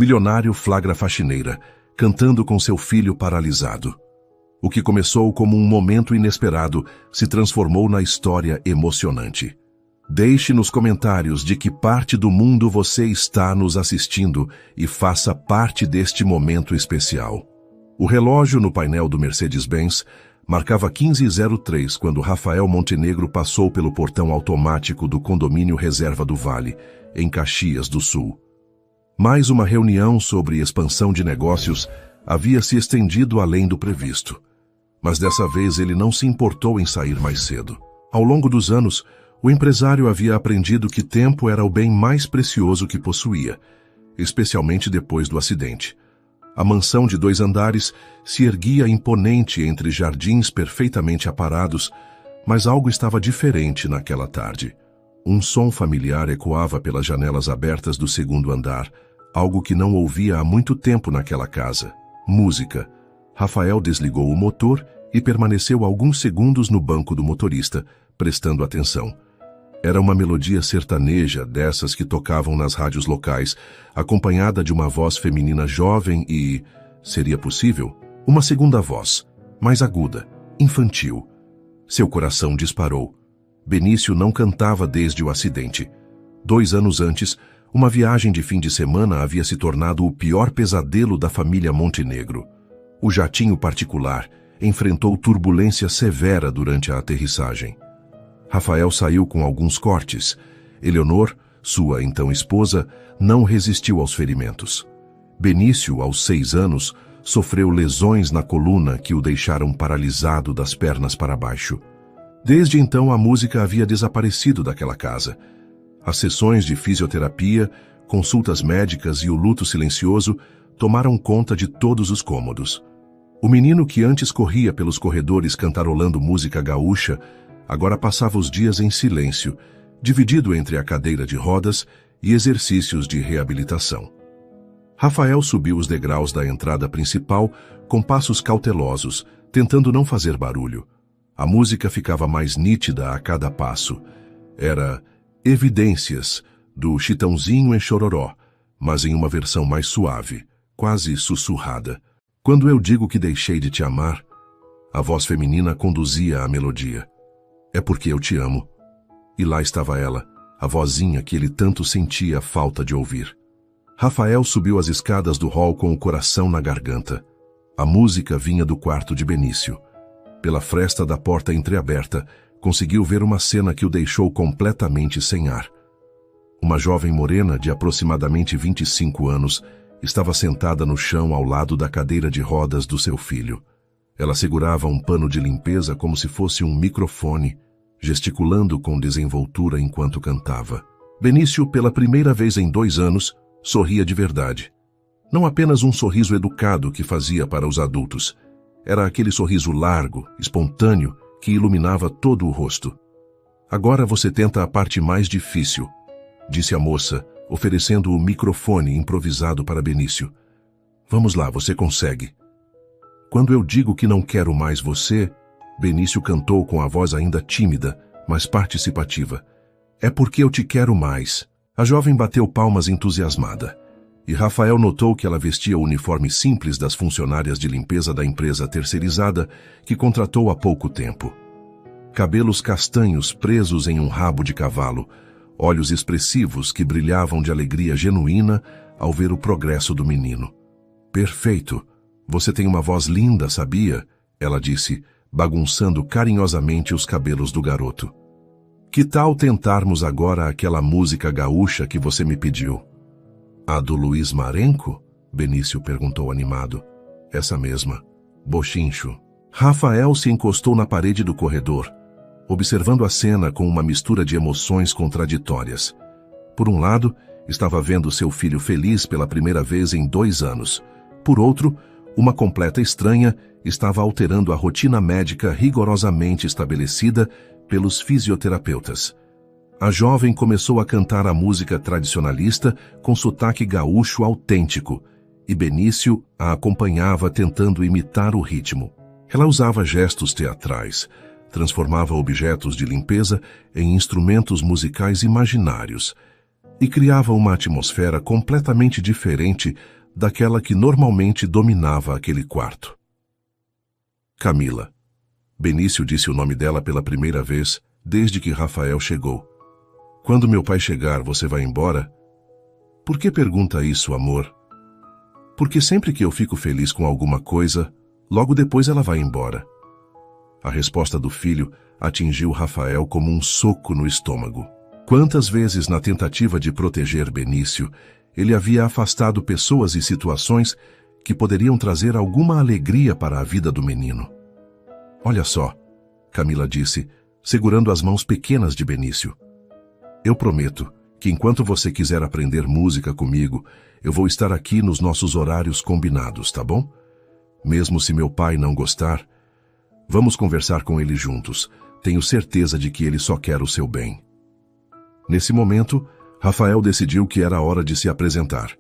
Milionário flagra faxineira, cantando com seu filho paralisado. O que começou como um momento inesperado se transformou na história emocionante. Deixe nos comentários de que parte do mundo você está nos assistindo e faça parte deste momento especial. O relógio no painel do Mercedes-Benz marcava 15h03 quando Rafael Montenegro passou pelo portão automático do condomínio Reserva do Vale, em Caxias do Sul. Mais uma reunião sobre expansão de negócios havia se estendido além do previsto. Mas dessa vez ele não se importou em sair mais cedo. Ao longo dos anos, o empresário havia aprendido que tempo era o bem mais precioso que possuía, especialmente depois do acidente. A mansão de 2 andares se erguia imponente entre jardins perfeitamente aparados, mas algo estava diferente naquela tarde. Um som familiar ecoava pelas janelas abertas do 2º andar, algo que não ouvia há muito tempo naquela casa. Música. Rafael desligou o motor e permaneceu alguns segundos no banco do motorista, prestando atenção. Era uma melodia sertaneja, dessas que tocavam nas rádios locais, acompanhada de uma voz feminina jovem e, seria possível, uma segunda voz, mais aguda, infantil. Seu coração disparou. Benício não cantava desde o acidente. 2 anos antes, uma viagem de fim de semana havia se tornado o pior pesadelo da família Montenegro. O jatinho particular enfrentou turbulência severa durante a aterrissagem. Rafael saiu com alguns cortes. Eleonor, sua então esposa, não resistiu aos ferimentos. Benício, aos 6 anos, sofreu lesões na coluna que o deixaram paralisado das pernas para baixo. Desde então a música havia desaparecido daquela casa. As sessões de fisioterapia, consultas médicas e o luto silencioso tomaram conta de todos os cômodos. O menino que antes corria pelos corredores cantarolando música gaúcha, agora passava os dias em silêncio, dividido entre a cadeira de rodas e exercícios de reabilitação. Rafael subiu os degraus da entrada principal com passos cautelosos, tentando não fazer barulho. A música ficava mais nítida a cada passo. Era Evidências, do Chitãozinho e Chororó, mas em uma versão mais suave, quase sussurrada. Quando eu digo que deixei de te amar, a voz feminina conduzia a melodia. É porque eu te amo. E lá estava ela, a vozinha que ele tanto sentia falta de ouvir. Rafael subiu as escadas do hall com o coração na garganta. A música vinha do quarto de Benício. Pela fresta da porta entreaberta, conseguiu ver uma cena que o deixou completamente sem ar. Uma jovem morena de aproximadamente 25 anos estava sentada no chão ao lado da cadeira de rodas do seu filho. Ela segurava um pano de limpeza como se fosse um microfone, gesticulando com desenvoltura enquanto cantava. Benício, pela primeira vez em 2 anos, sorria de verdade. Não apenas um sorriso educado que fazia para os adultos. Era aquele sorriso largo, espontâneo, que iluminava todo o rosto. Agora você tenta a parte mais difícil, disse a moça, oferecendo o microfone improvisado para Benício. Vamos lá, você consegue. Quando eu digo que não quero mais você, Benício cantou com a voz ainda tímida, mas participativa. É porque eu te quero mais. A jovem bateu palmas entusiasmada. E Rafael notou que ela vestia o uniforme simples das funcionárias de limpeza da empresa terceirizada que contratou há pouco tempo. Cabelos castanhos presos em um rabo de cavalo, olhos expressivos que brilhavam de alegria genuína ao ver o progresso do menino. Perfeito. Você tem uma voz linda, sabia? Ela disse, bagunçando carinhosamente os cabelos do garoto. Que tal tentarmos agora aquela música gaúcha que você me pediu? A do Luiz Marenco? Benício perguntou animado. Essa mesma. Bochincho. Rafael se encostou na parede do corredor, observando a cena com uma mistura de emoções contraditórias. Por um lado, estava vendo seu filho feliz pela primeira vez em 2 anos. Por outro, uma completa estranha estava alterando a rotina médica rigorosamente estabelecida pelos fisioterapeutas. A jovem começou a cantar a música tradicionalista com sotaque gaúcho autêntico, e Benício a acompanhava tentando imitar o ritmo. Ela usava gestos teatrais, transformava objetos de limpeza em instrumentos musicais imaginários. e criava uma atmosfera completamente diferente daquela que normalmente dominava aquele quarto. Camila. Benício disse o nome dela pela primeira vez desde que Rafael chegou. Quando meu pai chegar, você vai embora? Por que pergunta isso, amor? Porque sempre que eu fico feliz com alguma coisa, logo depois ela vai embora. A resposta do filho atingiu Rafael como um soco no estômago. Quantas vezes, na tentativa de proteger Benício, ele havia afastado pessoas e situações que poderiam trazer alguma alegria para a vida do menino. Olha só, Camila disse, segurando as mãos pequenas de Benício. Eu prometo que enquanto você quiser aprender música comigo, eu vou estar aqui nos nossos horários combinados, tá bom? Mesmo se meu pai não gostar, vamos conversar com ele juntos. Tenho certeza de que ele só quer o seu bem. Nesse momento, Rafael decidiu que era hora de se apresentar.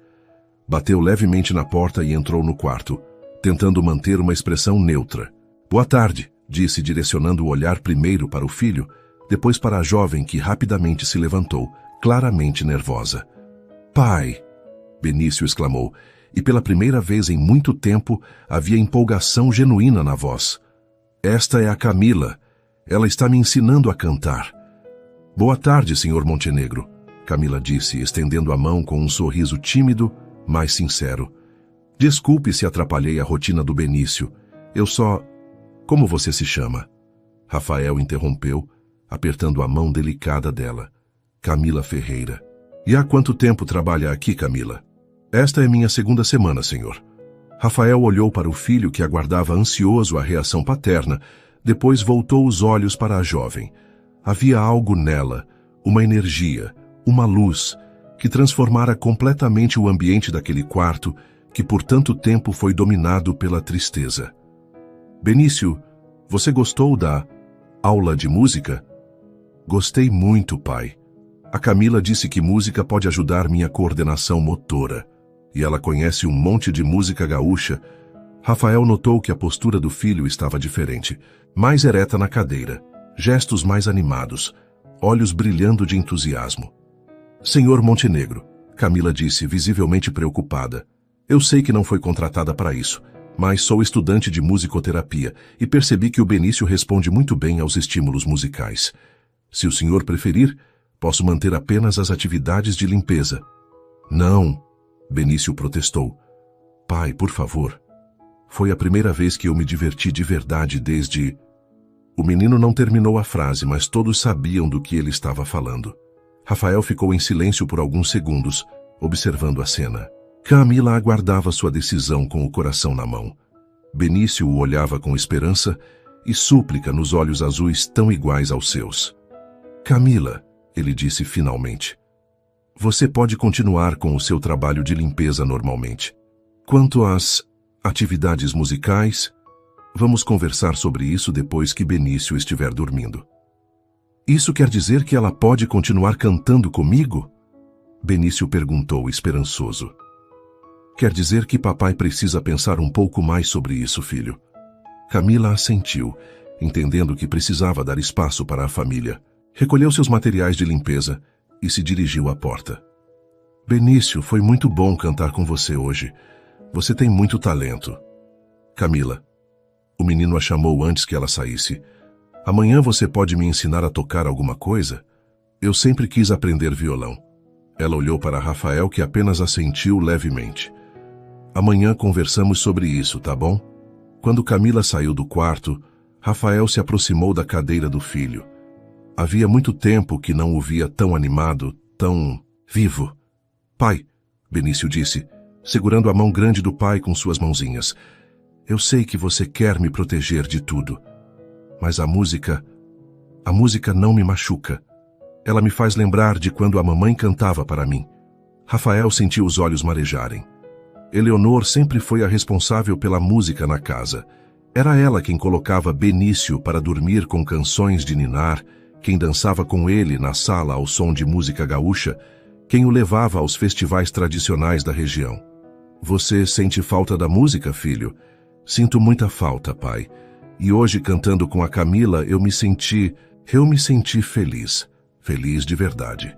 Bateu levemente na porta e entrou no quarto, tentando manter uma expressão neutra. Boa tarde, disse, direcionando o olhar primeiro para o filho, depois para a jovem que rapidamente se levantou, claramente nervosa. Pai! Benício exclamou, e pela primeira vez em muito tempo havia empolgação genuína na voz. Esta é a Camila. Ela está me ensinando a cantar. Boa tarde, Sr. Montenegro, Camila disse, estendendo a mão com um sorriso tímido, mas sincero. Desculpe se atrapalhei a rotina do Benício. Eu só... Como você se chama? Rafael interrompeu, apertando a mão delicada dela. Camila Ferreira. E há quanto tempo trabalha aqui, Camila? Esta é minha segunda semana, senhor. Rafael olhou para o filho que aguardava ansioso a reação paterna, depois voltou os olhos para a jovem. Havia algo nela, uma energia, uma luz, que transformara completamente o ambiente daquele quarto que por tanto tempo foi dominado pela tristeza. Benício, você gostou da aula de música? Gostei muito, pai. A Camila disse que música pode ajudar minha coordenação motora. E ela conhece um monte de música gaúcha. Rafael notou que a postura do filho estava diferente, mais ereta na cadeira, gestos mais animados, olhos brilhando de entusiasmo. Senhor Montenegro, Camila disse, visivelmente preocupada. Eu sei que não foi contratada para isso, mas sou estudante de musicoterapia e percebi que o Benício responde muito bem aos estímulos musicais. Se o senhor preferir, posso manter apenas as atividades de limpeza. Não, Benício protestou. Pai, por favor. Foi a primeira vez que eu me diverti de verdade desde... O menino não terminou a frase, mas todos sabiam do que ele estava falando. Rafael ficou em silêncio por alguns segundos, observando a cena. Camila aguardava sua decisão com o coração na mão. Benício o olhava com esperança e súplica nos olhos azuis tão iguais aos seus. Camila, ele disse finalmente, você pode continuar com o seu trabalho de limpeza normalmente. Quanto às atividades musicais, vamos conversar sobre isso depois que Benício estiver dormindo. Isso quer dizer que ela pode continuar cantando comigo? Benício perguntou, esperançoso. Quer dizer que papai precisa pensar um pouco mais sobre isso, filho. Camila assentiu, entendendo que precisava dar espaço para a família. Recolheu seus materiais de limpeza e se dirigiu à porta. Benício, foi muito bom cantar com você hoje. Você tem muito talento. Camila. O menino a chamou antes que ela saísse. Amanhã você pode me ensinar a tocar alguma coisa? Eu sempre quis aprender violão. Ela olhou para Rafael, que apenas assentiu levemente. Amanhã conversamos sobre isso, tá bom? Quando Camila saiu do quarto, Rafael se aproximou da cadeira do filho. Havia muito tempo que não o via tão animado, tão vivo. Pai, Benício disse, segurando a mão grande do pai com suas mãozinhas. Eu sei que você quer me proteger de tudo, mas a música não me machuca. Ela me faz lembrar de quando a mamãe cantava para mim. Rafael sentiu os olhos marejarem. Eleonor sempre foi a responsável pela música na casa. Era ela quem colocava Benício para dormir com canções de ninar, quem dançava com ele na sala ao som de música gaúcha, quem o levava aos festivais tradicionais da região. Você sente falta da música, filho? Sinto muita falta, pai. E hoje, cantando com a Camila, eu me senti feliz. Feliz de verdade.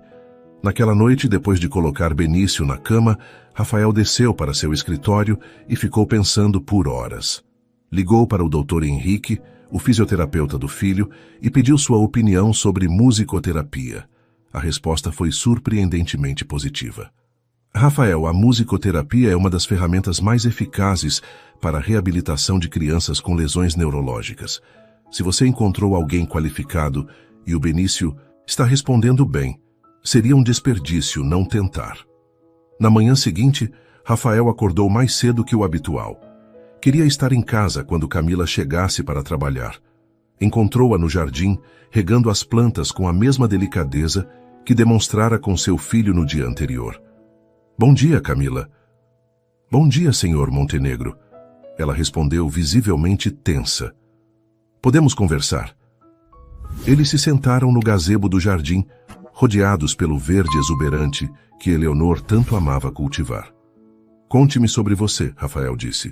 Naquela noite, depois de colocar Benício na cama, Rafael desceu para seu escritório e ficou pensando por horas. Ligou para o Dr. Henrique, o fisioterapeuta do filho, e pediu sua opinião sobre musicoterapia. A resposta foi surpreendentemente positiva. Rafael, a musicoterapia é uma das ferramentas mais eficazes para a reabilitação de crianças com lesões neurológicas. Se você encontrou alguém qualificado e o Benício está respondendo bem, seria um desperdício não tentar. Na manhã seguinte, Rafael acordou mais cedo que o habitual. Queria estar em casa quando Camila chegasse para trabalhar. Encontrou-a no jardim, regando as plantas com a mesma delicadeza que demonstrara com seu filho no dia anterior. Bom dia, Camila. Bom dia, senhor Montenegro. Ela respondeu visivelmente tensa. Podemos conversar? Eles se sentaram no gazebo do jardim, rodeados pelo verde exuberante que Eleonor tanto amava cultivar. Conte-me sobre você, Rafael disse.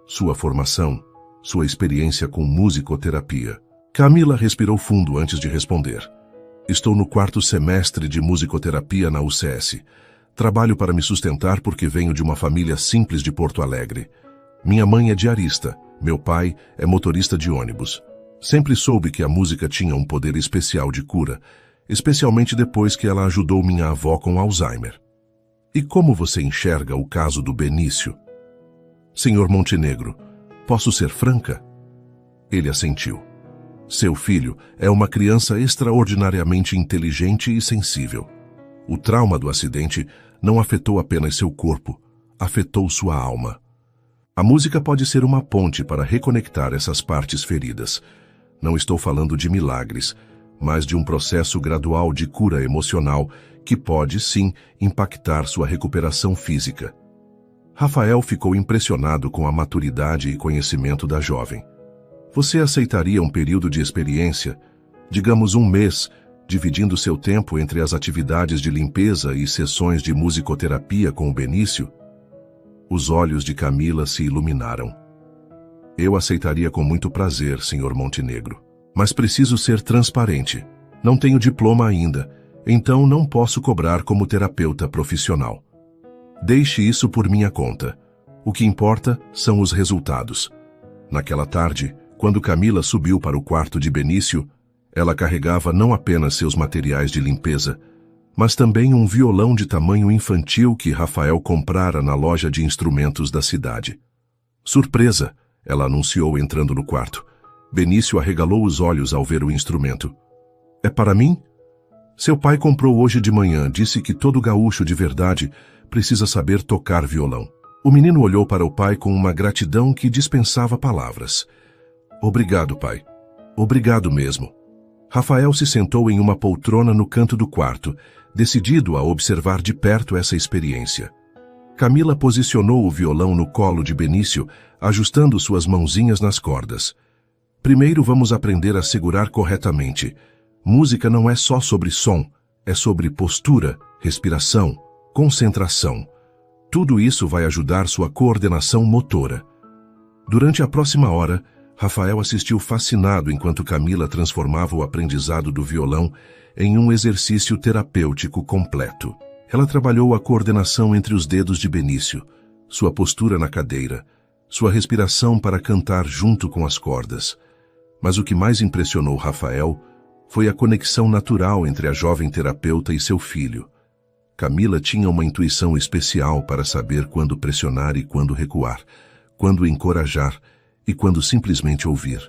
Sua formação, sua experiência com musicoterapia. Camila respirou fundo antes de responder. Estou no 4º semestre de musicoterapia na UCS. Trabalho para me sustentar porque venho de uma família simples de Porto Alegre. Minha mãe é diarista, meu pai é motorista de ônibus. Sempre soube que a música tinha um poder especial de cura, especialmente depois que ela ajudou minha avó com Alzheimer. E como você enxerga o caso do Benício? Senhor Montenegro, posso ser franca? Ele assentiu. Seu filho é uma criança extraordinariamente inteligente e sensível. O trauma do acidente não afetou apenas seu corpo, afetou sua alma. A música pode ser uma ponte para reconectar essas partes feridas. Não estou falando de milagres, mas de um processo gradual de cura emocional que pode, sim, impactar sua recuperação física. Rafael ficou impressionado com a maturidade e conhecimento da jovem. Você aceitaria um período de experiência, digamos 1 mês, dividindo seu tempo entre as atividades de limpeza e sessões de musicoterapia com o Benício? Os olhos de Camila se iluminaram. Eu aceitaria com muito prazer, senhor Montenegro. Mas preciso ser transparente. Não tenho diploma ainda, então não posso cobrar como terapeuta profissional. Deixe isso por minha conta. O que importa são os resultados. Naquela tarde, quando Camila subiu para o quarto de Benício, ela carregava não apenas seus materiais de limpeza, mas também um violão de tamanho infantil que Rafael comprara na loja de instrumentos da cidade. Surpresa, ela anunciou entrando no quarto. Benício arregalou os olhos ao ver o instrumento. É para mim? Seu pai comprou hoje de manhã, disse que todo gaúcho de verdade precisa saber tocar violão. O menino olhou para o pai com uma gratidão que dispensava palavras. Obrigado, pai. Obrigado mesmo. Rafael se sentou em uma poltrona no canto do quarto, decidido a observar de perto essa experiência. Camila posicionou o violão no colo de Benício, ajustando suas mãozinhas nas cordas. Primeiro vamos aprender a segurar corretamente. Música não é só sobre som, é sobre postura, respiração, concentração. Tudo isso vai ajudar sua coordenação motora. Durante a próxima hora, Rafael assistiu fascinado enquanto Camila transformava o aprendizado do violão em um exercício terapêutico completo. Ela trabalhou a coordenação entre os dedos de Benício, sua postura na cadeira, sua respiração para cantar junto com as cordas. Mas o que mais impressionou Rafael foi a conexão natural entre a jovem terapeuta e seu filho. Camila tinha uma intuição especial para saber quando pressionar e quando recuar, quando encorajar e quando simplesmente ouvir.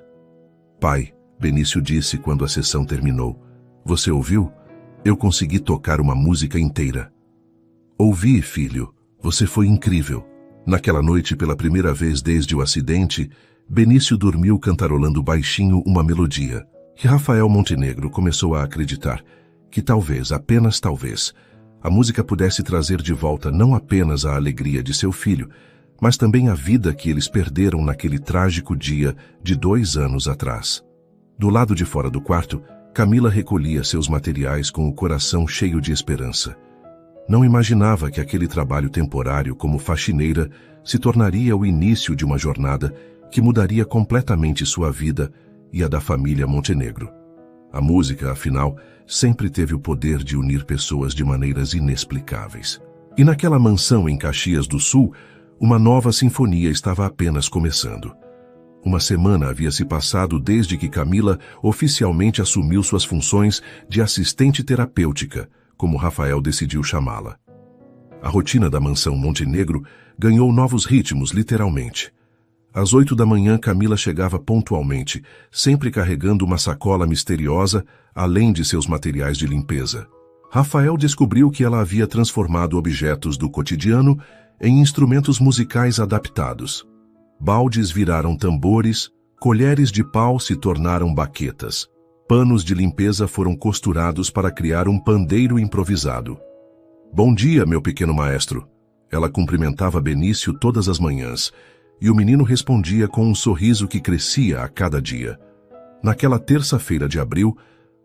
Pai, Benício disse quando a sessão terminou, você ouviu? Eu consegui tocar uma música inteira. Ouvi, filho. Você foi incrível. Naquela noite, pela primeira vez desde o acidente, Benício dormiu cantarolando baixinho uma melodia. E Rafael Montenegro começou a acreditar que talvez, apenas talvez, a música pudesse trazer de volta não apenas a alegria de seu filho, mas também a vida que eles perderam naquele trágico dia de 2 anos atrás. Do lado de fora do quarto, Camila recolhia seus materiais com o coração cheio de esperança. Não imaginava que aquele trabalho temporário como faxineira se tornaria o início de uma jornada que mudaria completamente sua vida e a da família Montenegro. A música, afinal, sempre teve o poder de unir pessoas de maneiras inexplicáveis. E naquela mansão em Caxias do Sul, uma nova sinfonia estava apenas começando. Uma semana havia se passado desde que Camila oficialmente assumiu suas funções de assistente terapêutica, como Rafael decidiu chamá-la. A rotina da mansão Montenegro ganhou novos ritmos, literalmente. Às 8 da manhã, Camila chegava pontualmente, sempre carregando uma sacola misteriosa, além de seus materiais de limpeza. Rafael descobriu que ela havia transformado objetos do cotidiano em instrumentos musicais adaptados. Baldes viraram tambores, colheres de pau se tornaram baquetas. Panos de limpeza foram costurados para criar um pandeiro improvisado. "Bom dia, meu pequeno maestro." Ela cumprimentava Benício todas as manhãs, e o menino respondia com um sorriso que crescia a cada dia. Naquela terça-feira de abril,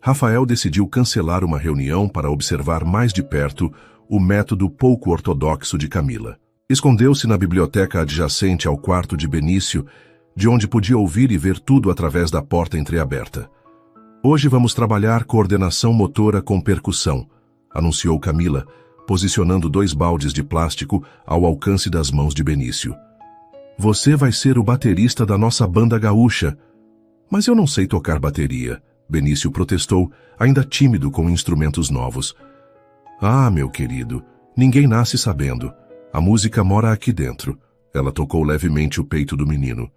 Rafael decidiu cancelar uma reunião para observar mais de perto o método pouco ortodoxo de Camila. Escondeu-se na biblioteca adjacente ao quarto de Benício, de onde podia ouvir e ver tudo através da porta entreaberta. "Hoje vamos trabalhar coordenação motora com percussão", anunciou Camila, posicionando 2 baldes de plástico ao alcance das mãos de Benício. "Você vai ser o baterista da nossa banda gaúcha." "Mas eu não sei tocar bateria", Benício protestou, ainda tímido com instrumentos novos. "Ah, meu querido, ninguém nasce sabendo. A música mora aqui dentro." Ela tocou levemente o peito do menino.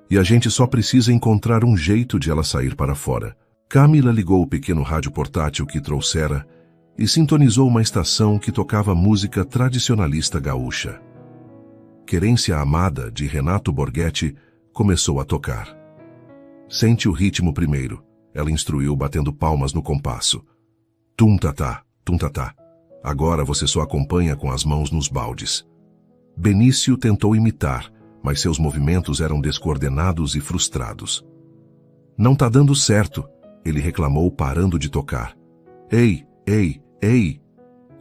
"E a gente só precisa encontrar um jeito de ela sair para fora." Camila ligou o pequeno rádio portátil que trouxera e sintonizou uma estação que tocava música tradicionalista gaúcha. Querência Amada, de Renato Borghetti, começou a tocar. "Sente o ritmo primeiro", ela instruiu, batendo palmas no compasso. "Tum-tatá, tum-tatá. Agora você só acompanha com as mãos nos baldes." Benício tentou imitar, mas seus movimentos eram descoordenados e frustrados. "Não tá dando certo", ele reclamou, parando de tocar. "Ei, ei, ei!"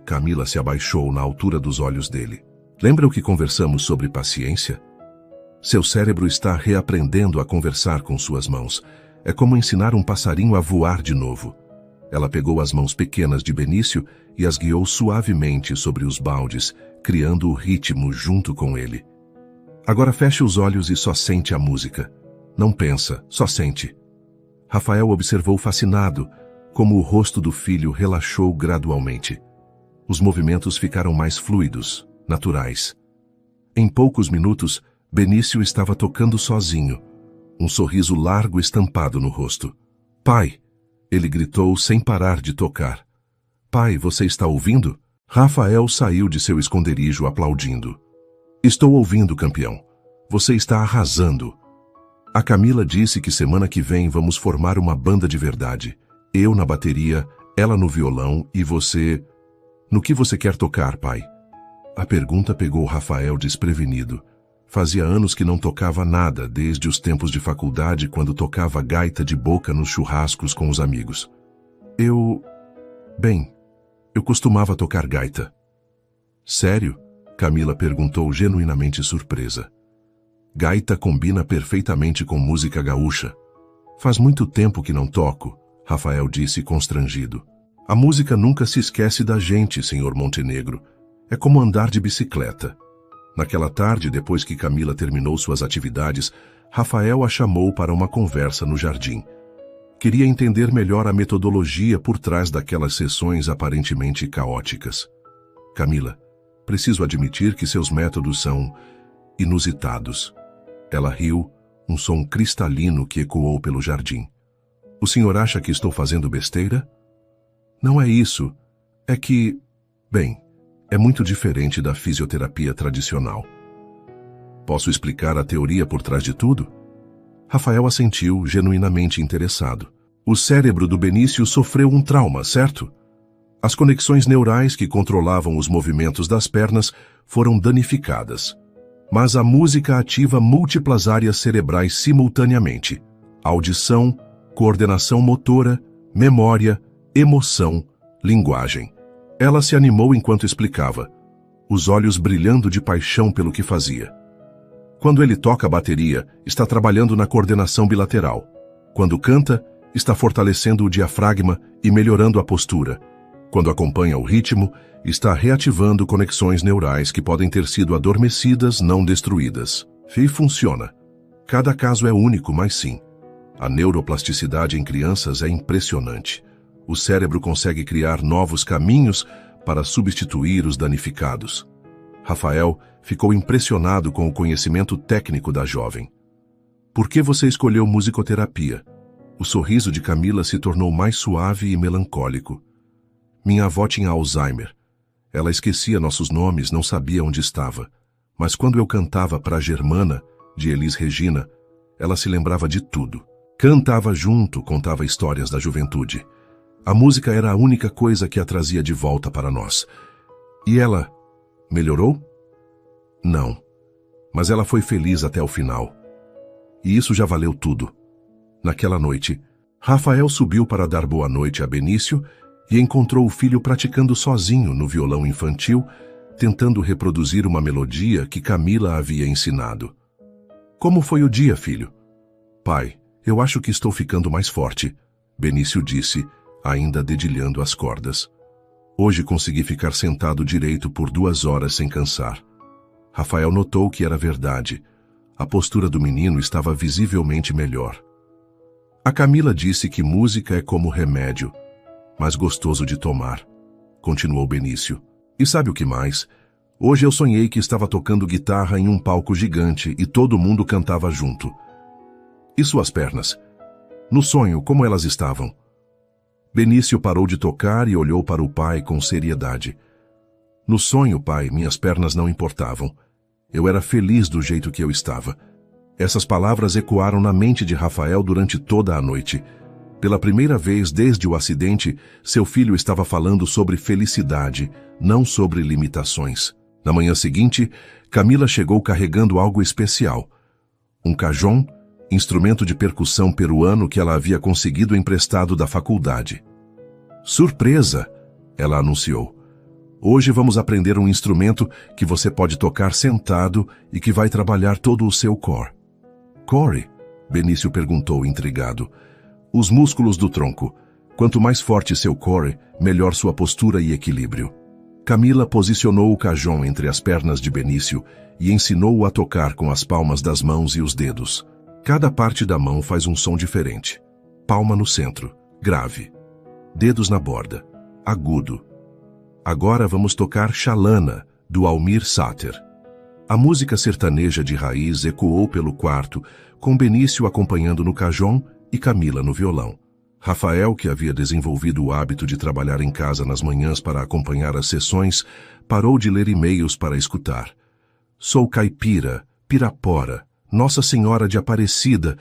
Camila se abaixou na altura dos olhos dele. "Lembra o que conversamos sobre paciência? Seu cérebro está reaprendendo a conversar com suas mãos. É como ensinar um passarinho a voar de novo." Ela pegou as mãos pequenas de Benício e as guiou suavemente sobre os baldes, criando o ritmo junto com ele. "Agora feche os olhos e só sente a música. Não pensa, só sente." Rafael observou fascinado como o rosto do filho relaxou gradualmente. Os movimentos ficaram mais fluidos, naturais. Em poucos minutos, Benício estava tocando sozinho, um sorriso largo estampado no rosto. "Pai!" ele gritou sem parar de tocar. "Pai, você está ouvindo?" Rafael saiu de seu esconderijo aplaudindo. "Estou ouvindo, campeão. Você está arrasando." A Camila disse que semana que vem vamos formar uma banda de verdade. Eu na bateria, ela no violão e você... "No que você quer tocar, pai?" A pergunta pegou Rafael desprevenido. Fazia anos que não tocava nada, desde os tempos de faculdade, quando tocava gaita de boca nos churrascos com os amigos. Bem, eu costumava tocar gaita." "Sério?" Camila perguntou, genuinamente surpresa. "Gaita combina perfeitamente com música gaúcha." "Faz muito tempo que não toco", Rafael disse constrangido. "A música nunca se esquece da gente, senhor Montenegro. É como andar de bicicleta." Naquela tarde, depois que Camila terminou suas atividades, Rafael a chamou para uma conversa no jardim. Queria entender melhor a metodologia por trás daquelas sessões aparentemente caóticas. "Camila, preciso admitir que seus métodos são inusitados." Ela riu, um som cristalino que ecoou pelo jardim. "O senhor acha que estou fazendo besteira?" "Não é isso. É que... bem, é muito diferente da fisioterapia tradicional." "Posso explicar a teoria por trás de tudo?" Rafael assentiu, genuinamente interessado. "O cérebro do Benício sofreu um trauma, certo? As conexões neurais que controlavam os movimentos das pernas foram danificadas. Mas a música ativa múltiplas áreas cerebrais simultaneamente: audição, coordenação motora, memória, emoção, linguagem." Ela se animou enquanto explicava, os olhos brilhando de paixão pelo que fazia. "Quando ele toca a bateria, está trabalhando na coordenação bilateral. Quando canta, está fortalecendo o diafragma e melhorando a postura. Quando acompanha o ritmo, está reativando conexões neurais que podem ter sido adormecidas, não destruídas. E funciona. Cada caso é único, mas sim. A neuroplasticidade em crianças é impressionante. O cérebro consegue criar novos caminhos para substituir os danificados. Rafael ficou impressionado com o conhecimento técnico da jovem. Por que você escolheu musicoterapia? O sorriso de Camila se tornou mais suave e melancólico. Minha avó tinha Alzheimer. Ela esquecia nossos nomes, não sabia onde estava. Mas quando eu cantava para a Germana, de Elis Regina, ela se lembrava de tudo. Cantava junto, contava histórias da juventude. A música era a única coisa que a trazia de volta para nós. E ela melhorou? Não. Mas ela foi feliz até o final. E isso já valeu tudo. Naquela noite, Rafael subiu para dar boa noite a Benício e encontrou o filho praticando sozinho no violão infantil, tentando reproduzir uma melodia que Camila havia ensinado. Como foi o dia, filho? Pai, eu acho que estou ficando mais forte, Benício disse, ainda dedilhando as cordas. Hoje consegui ficar sentado direito por 2 horas sem cansar. Rafael notou que era verdade. A postura do menino estava visivelmente melhor. A Camila disse que música é como remédio, mas gostoso de tomar, continuou Benício. E sabe o que mais? Hoje eu sonhei que estava tocando guitarra em um palco gigante e todo mundo cantava junto. E suas pernas? No sonho, como elas estavam? Benício parou de tocar e olhou para o pai com seriedade. No sonho, pai, minhas pernas não importavam. Eu era feliz do jeito que eu estava. Essas palavras ecoaram na mente de Rafael durante toda a noite. Pela primeira vez desde o acidente, seu filho estava falando sobre felicidade, não sobre limitações. Na manhã seguinte, Camila chegou carregando algo especial. Um cajón, instrumento de percussão peruano que ela havia conseguido emprestado da faculdade. Surpresa! Ela anunciou. Hoje vamos aprender um instrumento que você pode tocar sentado e que vai trabalhar todo o seu core. Core? Benício perguntou, intrigado. Os músculos do tronco. Quanto mais forte seu core, melhor sua postura e equilíbrio. Camila posicionou o cajón entre as pernas de Benício e ensinou-o a tocar com as palmas das mãos e os dedos. Cada parte da mão faz um som diferente. Palma no centro, grave. Dedos na borda, agudo. Agora vamos tocar Xalana, do Almir Sater. A música sertaneja de raiz ecoou pelo quarto, com Benício acompanhando no cajón e Camila no violão. Rafael, que havia desenvolvido o hábito de trabalhar em casa nas manhãs para acompanhar as sessões, parou de ler e-mails para escutar. Sou caipira, Pirapora, Nossa Senhora de Aparecida.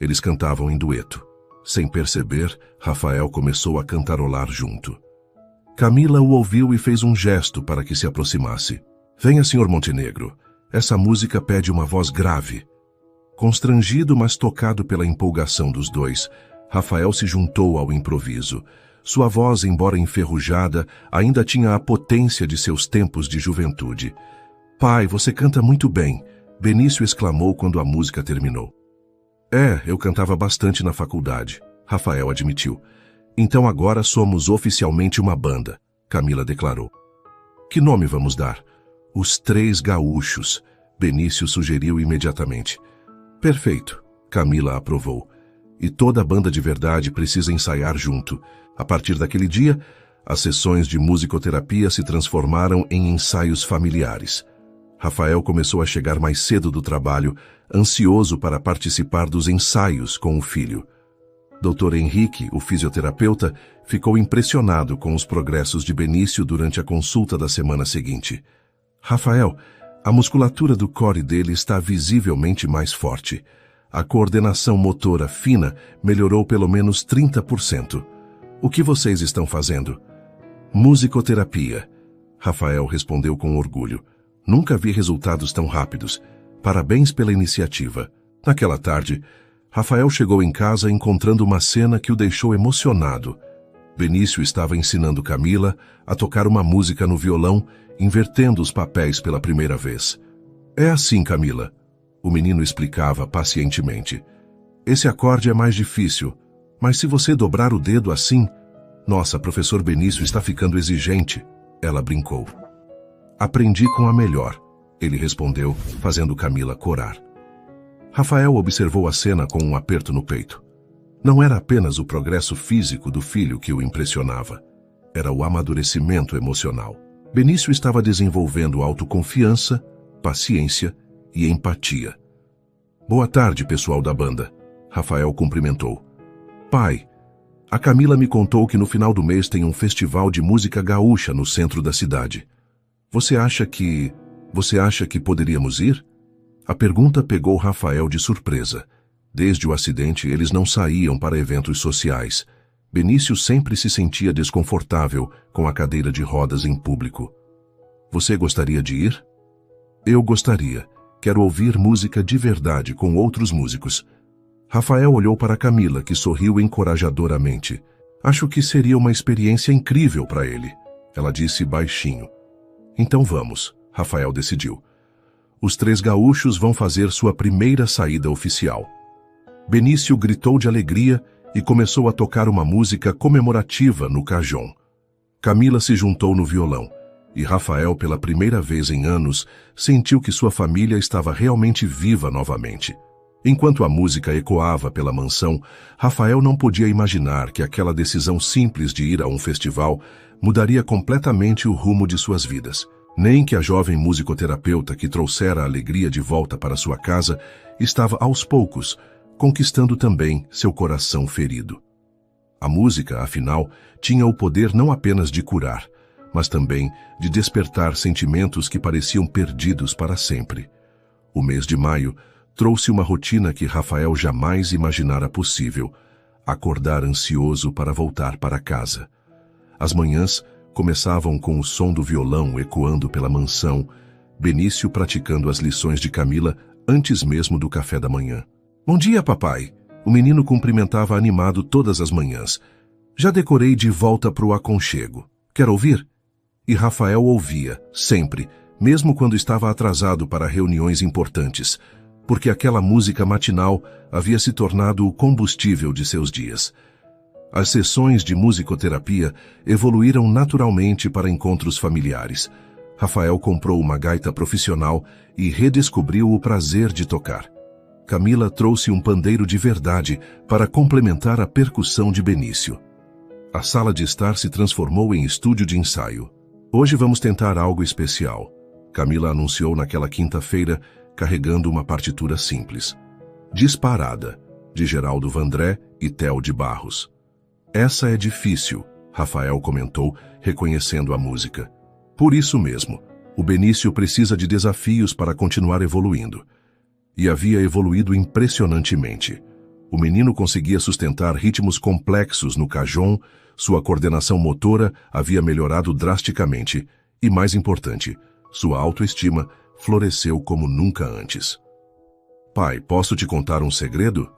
Eles cantavam em dueto. Sem perceber, Rafael começou a cantarolar junto. Camila o ouviu e fez um gesto para que se aproximasse. Venha, Sr. Montenegro. Essa música pede uma voz grave. Constrangido, mas tocado pela empolgação dos dois, Rafael se juntou ao improviso. Sua voz, embora enferrujada, ainda tinha a potência de seus tempos de juventude. Pai, você canta muito bem, Benício exclamou quando a música terminou. Eu cantava bastante na faculdade, Rafael admitiu. Então agora somos oficialmente uma banda, Camila declarou. Que nome vamos dar? Os Três Gaúchos, Benício sugeriu imediatamente. Perfeito, Camila aprovou. E toda a banda de verdade precisa ensaiar junto. A partir daquele dia, as sessões de musicoterapia se transformaram em ensaios familiares. Rafael começou a chegar mais cedo do trabalho, ansioso para participar dos ensaios com o filho. Dr. Henrique, o fisioterapeuta, ficou impressionado com os progressos de Benício durante a consulta da semana seguinte. Rafael, a musculatura do core dele está visivelmente mais forte. A coordenação motora fina melhorou pelo menos 30%. O que vocês estão fazendo? Musicoterapia. Rafael respondeu com orgulho. Nunca vi resultados tão rápidos. Parabéns pela iniciativa. Naquela tarde, Rafael chegou em casa encontrando uma cena que o deixou emocionado. Benício estava ensinando Camila a tocar uma música no violão, invertendo os papéis pela primeira vez. É assim, Camila. O menino explicava pacientemente. Esse acorde é mais difícil. Mas se você dobrar o dedo assim... Nossa, professor Benício está ficando exigente, ela brincou. Aprendi com a melhor, ele respondeu, fazendo Camila corar. Rafael observou a cena com um aperto no peito. Não era apenas o progresso físico do filho que o impressionava. Era o amadurecimento emocional. Benício estava desenvolvendo autoconfiança, paciência e empatia. Boa tarde, pessoal da banda. Rafael cumprimentou. Pai, a Camila me contou que no final do mês tem um festival de música gaúcha no centro da cidade. Você acha que poderíamos ir? A pergunta pegou Rafael de surpresa. Desde o acidente, eles não saíam para eventos sociais. Benício sempre se sentia desconfortável com a cadeira de rodas em público. Você gostaria de ir? Eu gostaria. Quero ouvir música de verdade com outros músicos. Rafael olhou para Camila, que sorriu encorajadoramente. Acho que seria uma experiência incrível para ele, ela disse baixinho. Então vamos, Rafael decidiu. Os três gaúchos vão fazer sua primeira saída oficial. Benício gritou de alegria e começou a tocar uma música comemorativa no cajón. Camila se juntou no violão, e Rafael, pela primeira vez em anos, sentiu que sua família estava realmente viva novamente. Enquanto a música ecoava pela mansão, Rafael não podia imaginar que aquela decisão simples de ir a um festival mudaria completamente o rumo de suas vidas. Nem que a jovem musicoterapeuta que trouxera a alegria de volta para sua casa estava aos poucos conquistando também seu coração ferido. A música, afinal, tinha o poder não apenas de curar, mas também de despertar sentimentos que pareciam perdidos para sempre. O mês de maio trouxe uma rotina que Rafael jamais imaginara possível: acordar ansioso para voltar para casa. As manhãs começavam com o som do violão ecoando pela mansão, Benício praticando as lições de Camila antes mesmo do café da manhã. Bom dia, papai! O menino cumprimentava animado todas as manhãs. Já decorei De Volta pro Aconchego. Quer ouvir? E Rafael ouvia, sempre, mesmo quando estava atrasado para reuniões importantes, porque aquela música matinal havia se tornado o combustível de seus dias. As sessões de musicoterapia evoluíram naturalmente para encontros familiares. Rafael comprou uma gaita profissional e redescobriu o prazer de tocar. Camila trouxe um pandeiro de verdade para complementar a percussão de Benício. A sala de estar se transformou em estúdio de ensaio. Hoje vamos tentar algo especial, Camila anunciou naquela quinta-feira, carregando uma partitura simples. Disparada, de Geraldo Vandré e Theo de Barros. Essa é difícil, Rafael comentou, reconhecendo a música. Por isso mesmo, o Benício precisa de desafios para continuar evoluindo. E havia evoluído impressionantemente. O menino conseguia sustentar ritmos complexos no cajón, sua coordenação motora havia melhorado drasticamente e, mais importante, sua autoestima floresceu como nunca antes. Pai, posso te contar um segredo?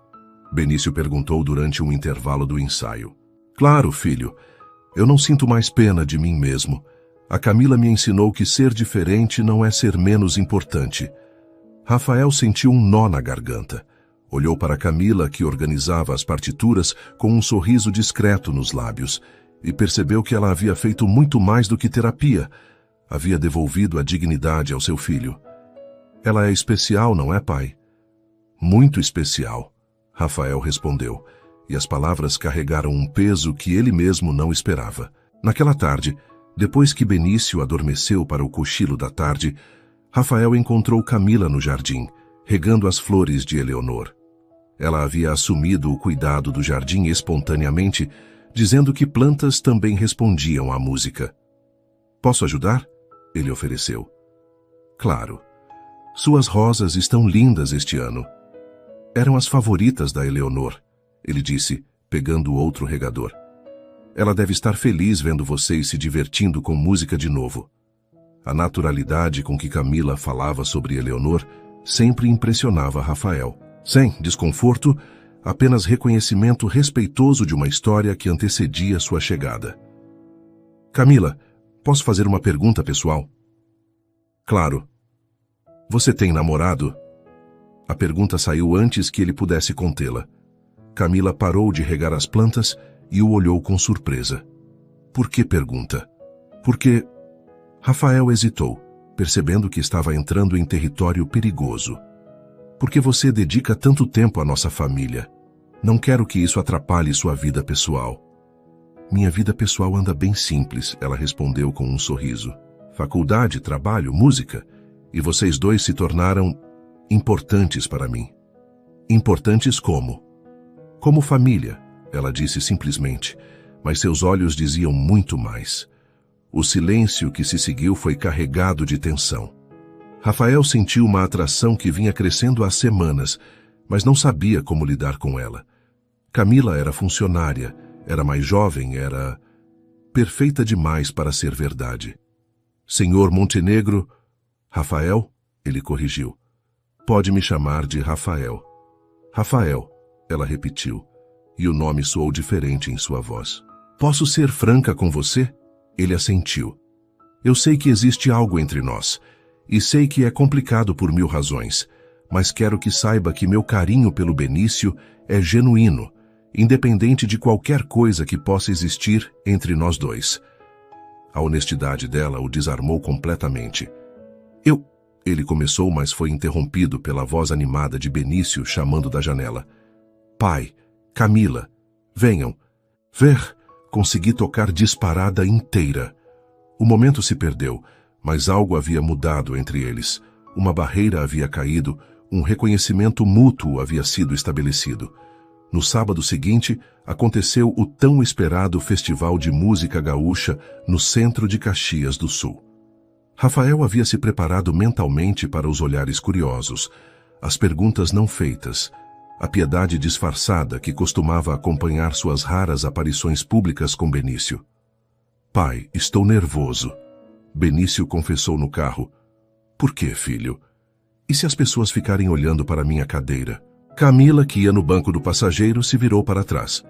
Benício perguntou durante um intervalo do ensaio. Claro, filho. Eu não sinto mais pena de mim mesmo. A Camila me ensinou que ser diferente não é ser menos importante. Rafael sentiu um nó na garganta. Olhou para Camila, que organizava as partituras, com um sorriso discreto nos lábios, e percebeu que ela havia feito muito mais do que terapia. Havia devolvido a dignidade ao seu filho. Ela é especial, não é, pai? Muito especial, Rafael respondeu, e as palavras carregaram um peso que ele mesmo não esperava. Naquela tarde, depois que Benício adormeceu para o cochilo da tarde, Rafael encontrou Camila no jardim, regando as flores de Eleonor. Ela havia assumido o cuidado do jardim espontaneamente, dizendo que plantas também respondiam à música. Posso ajudar? Ele ofereceu. Claro. Suas rosas estão lindas este ano. Eram as favoritas da Eleonor, ele disse, pegando outro regador. Ela deve estar feliz vendo vocês se divertindo com música de novo. A naturalidade com que Camila falava sobre Eleonor sempre impressionava Rafael. Sem desconforto, apenas reconhecimento respeitoso de uma história que antecedia sua chegada. Camila, posso fazer uma pergunta pessoal? Claro. Você tem namorado? A pergunta saiu antes que ele pudesse contê-la. Camila parou de regar as plantas e o olhou com surpresa. Por que pergunta? Porque... Rafael hesitou, percebendo que estava entrando em território perigoso. Porque você dedica tanto tempo à nossa família. Não quero que isso atrapalhe sua vida pessoal. Minha vida pessoal anda bem simples, ela respondeu com um sorriso. Faculdade, trabalho, música. E vocês dois se tornaram importantes para mim. Importantes como? Como família, ela disse simplesmente, mas seus olhos diziam muito mais. O silêncio que se seguiu foi carregado de tensão. Rafael sentiu uma atração que vinha crescendo há semanas, mas não sabia como lidar com ela. Camila era funcionária, era mais jovem, era perfeita demais para ser verdade. Senhor Montenegro... Rafael? Ele corrigiu. Pode me chamar de Rafael. Rafael, ela repetiu, e o nome soou diferente em sua voz. Posso ser franca com você? Ele assentiu. Eu sei que existe algo entre nós, e sei que é complicado por 1000 razões, mas quero que saiba que meu carinho pelo Benício é genuíno, independente de qualquer coisa que possa existir entre nós dois. A honestidade dela o desarmou completamente. Ele começou, mas foi interrompido pela voz animada de Benício chamando da janela. Pai, Camila, venham. Ver, consegui tocar disparada inteira. O momento se perdeu, mas algo havia mudado entre eles. Uma barreira havia caído, um reconhecimento mútuo havia sido estabelecido. No sábado seguinte, aconteceu o tão esperado Festival de Música Gaúcha no centro de Caxias do Sul. Rafael havia se preparado mentalmente para os olhares curiosos, as perguntas não feitas, a piedade disfarçada que costumava acompanhar suas raras aparições públicas com Benício. Pai, estou nervoso. Benício confessou no carro. Por quê, filho? E se as pessoas ficarem olhando para minha cadeira? Camila, que ia no banco do passageiro, se virou para trás.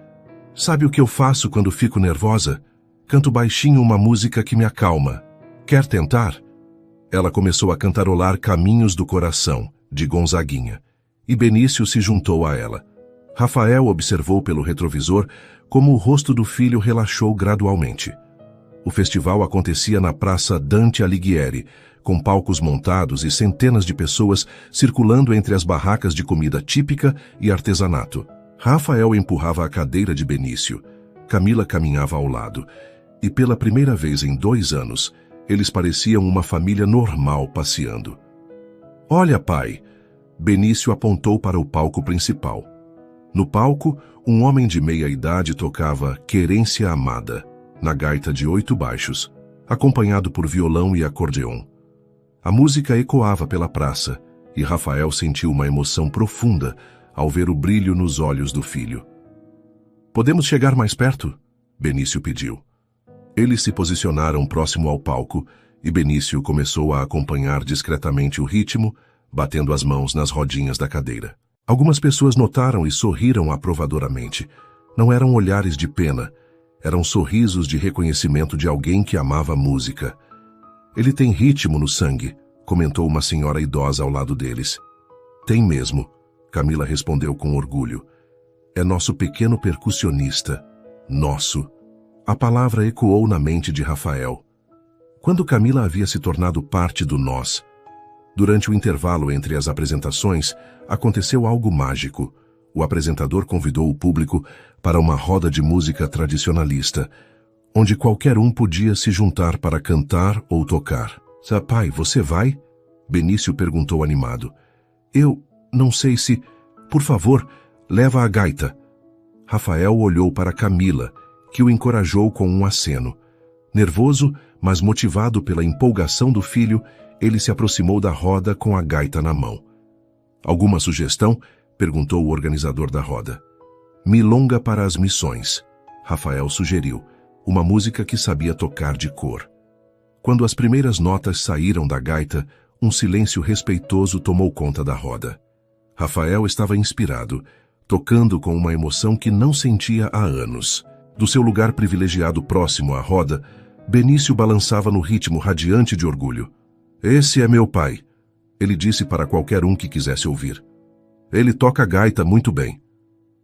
Sabe o que eu faço quando fico nervosa? Canto baixinho uma música que me acalma. Quer tentar? Ela começou a cantarolar Caminhos do Coração, de Gonzaguinha, e Benício se juntou a ela. Rafael observou pelo retrovisor como o rosto do filho relaxou gradualmente. O festival acontecia na Praça Dante Alighieri, com palcos montados e centenas de pessoas circulando entre as barracas de comida típica e artesanato. Rafael empurrava a cadeira de Benício. Camila caminhava ao lado. E pela primeira vez em 2 anos, eles pareciam uma família normal passeando. Olha, pai! Benício apontou para o palco principal. No palco, um homem de meia-idade tocava Querência Amada, na gaita de 8 baixos, acompanhado por violão e acordeon. A música ecoava pela praça, e Rafael sentiu uma emoção profunda ao ver o brilho nos olhos do filho. Podemos chegar mais perto? Benício pediu. Eles se posicionaram próximo ao palco e Benício começou a acompanhar discretamente o ritmo, batendo as mãos nas rodinhas da cadeira. Algumas pessoas notaram e sorriram aprovadoramente. Não eram olhares de pena, eram sorrisos de reconhecimento de alguém que amava música. Ele tem ritmo no sangue, comentou uma senhora idosa ao lado deles. Tem mesmo, Camila respondeu com orgulho. É nosso pequeno percussionista. Nosso. A palavra ecoou na mente de Rafael. Quando Camila havia se tornado parte do nós? Durante o intervalo entre as apresentações, aconteceu algo mágico. O apresentador convidou o público para uma roda de música tradicionalista, onde qualquer um podia se juntar para cantar ou tocar. Pai, você vai? Benício perguntou animado. Eu não sei se... Por favor, leva a gaita. Rafael olhou para Camila, que o encorajou com um aceno. Nervoso, mas motivado pela empolgação do filho, ele se aproximou da roda com a gaita na mão. Alguma sugestão? Perguntou o organizador da roda. Milonga para as Missões, Rafael sugeriu, uma música que sabia tocar de cor. Quando as primeiras notas saíram da gaita, um silêncio respeitoso tomou conta da roda. Rafael estava inspirado, tocando com uma emoção que não sentia há anos. Do seu lugar privilegiado próximo à roda, Benício balançava no ritmo radiante de orgulho. Esse é meu pai, ele disse para qualquer um que quisesse ouvir. Ele toca gaita muito bem.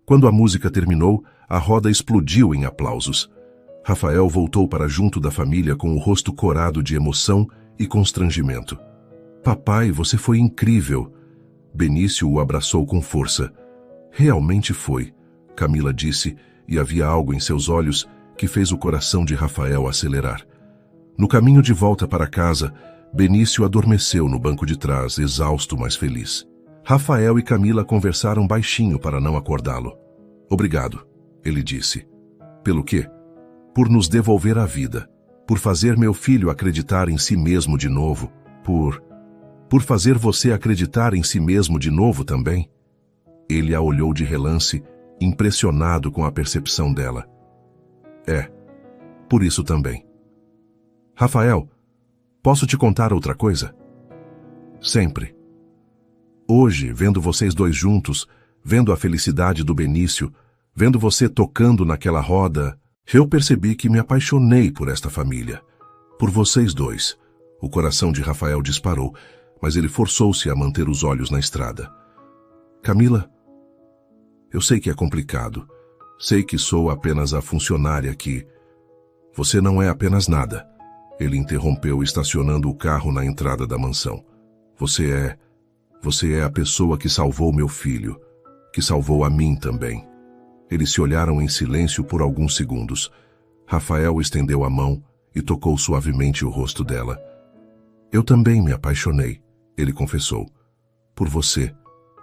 Quando a música terminou, a roda explodiu em aplausos. Rafael voltou para junto da família com o rosto corado de emoção e constrangimento. Papai, você foi incrível. Benício o abraçou com força. Realmente foi, Camila disse, e havia algo em seus olhos que fez o coração de Rafael acelerar. No caminho de volta para casa, Benício adormeceu no banco de trás, exausto, mas feliz. Rafael e Camila conversaram baixinho para não acordá-lo. Obrigado, ele disse. Pelo quê? Por nos devolver a vida, por fazer meu filho acreditar em si mesmo de novo, por fazer você acreditar em si mesmo de novo também. Ele a olhou de relance, impressionado com a percepção dela. Por isso também. Rafael, posso te contar outra coisa? Sempre. Hoje, vendo vocês dois juntos, vendo a felicidade do Benício, vendo você tocando naquela roda, eu percebi que me apaixonei por esta família. Por vocês dois. O coração de Rafael disparou, mas ele forçou-se a manter os olhos na estrada. Camila, eu sei que é complicado. Sei que sou apenas a funcionária aqui. Você não é apenas nada. Ele interrompeu, estacionando o carro na entrada da mansão. Você é a pessoa que salvou meu filho, que salvou a mim também. Eles se olharam em silêncio por alguns segundos. Rafael estendeu a mão e tocou suavemente o rosto dela. Eu também me apaixonei, ele confessou. Por você,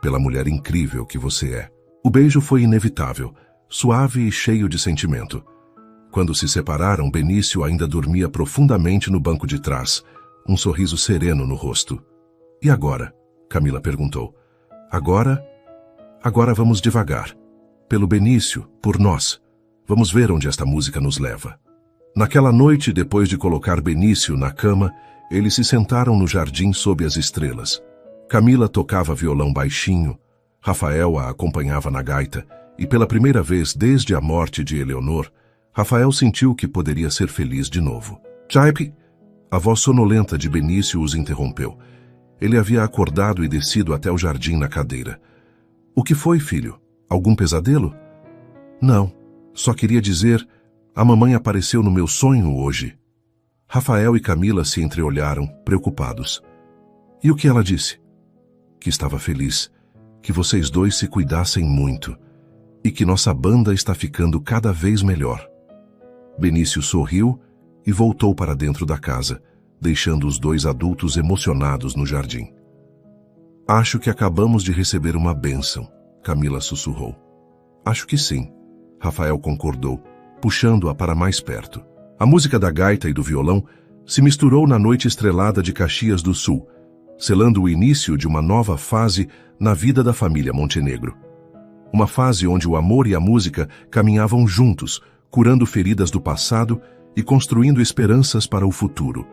pela mulher incrível que você é. O beijo foi inevitável, suave e cheio de sentimento. Quando se separaram, Benício ainda dormia profundamente no banco de trás, um sorriso sereno no rosto. E agora? Camila perguntou. Agora vamos devagar. Pelo Benício, por nós. Vamos ver onde esta música nos leva. Naquela noite, depois de colocar Benício na cama, eles se sentaram no jardim sob as estrelas. Camila tocava violão baixinho, Rafael a acompanhava na gaita, e pela primeira vez desde a morte de Eleonor, Rafael sentiu que poderia ser feliz de novo. Jaipe! A voz sonolenta de Benício os interrompeu. Ele havia acordado e descido até o jardim na cadeira. O que foi, filho? Algum pesadelo? Não, só queria dizer, a mamãe apareceu no meu sonho hoje. Rafael e Camila se entreolharam, preocupados. E o que ela disse? Que estava feliz, que vocês dois se cuidassem muito e que nossa banda está ficando cada vez melhor. Benício sorriu e voltou para dentro da casa, deixando os dois adultos emocionados no jardim. Acho que acabamos de receber uma bênção, Camila sussurrou. Acho que sim, Rafael concordou, puxando-a para mais perto. A música da gaita e do violão se misturou na noite estrelada de Caxias do Sul, selando o início de uma nova fase na vida da família Montenegro. Uma fase onde o amor e a música caminhavam juntos, curando feridas do passado e construindo esperanças para o futuro.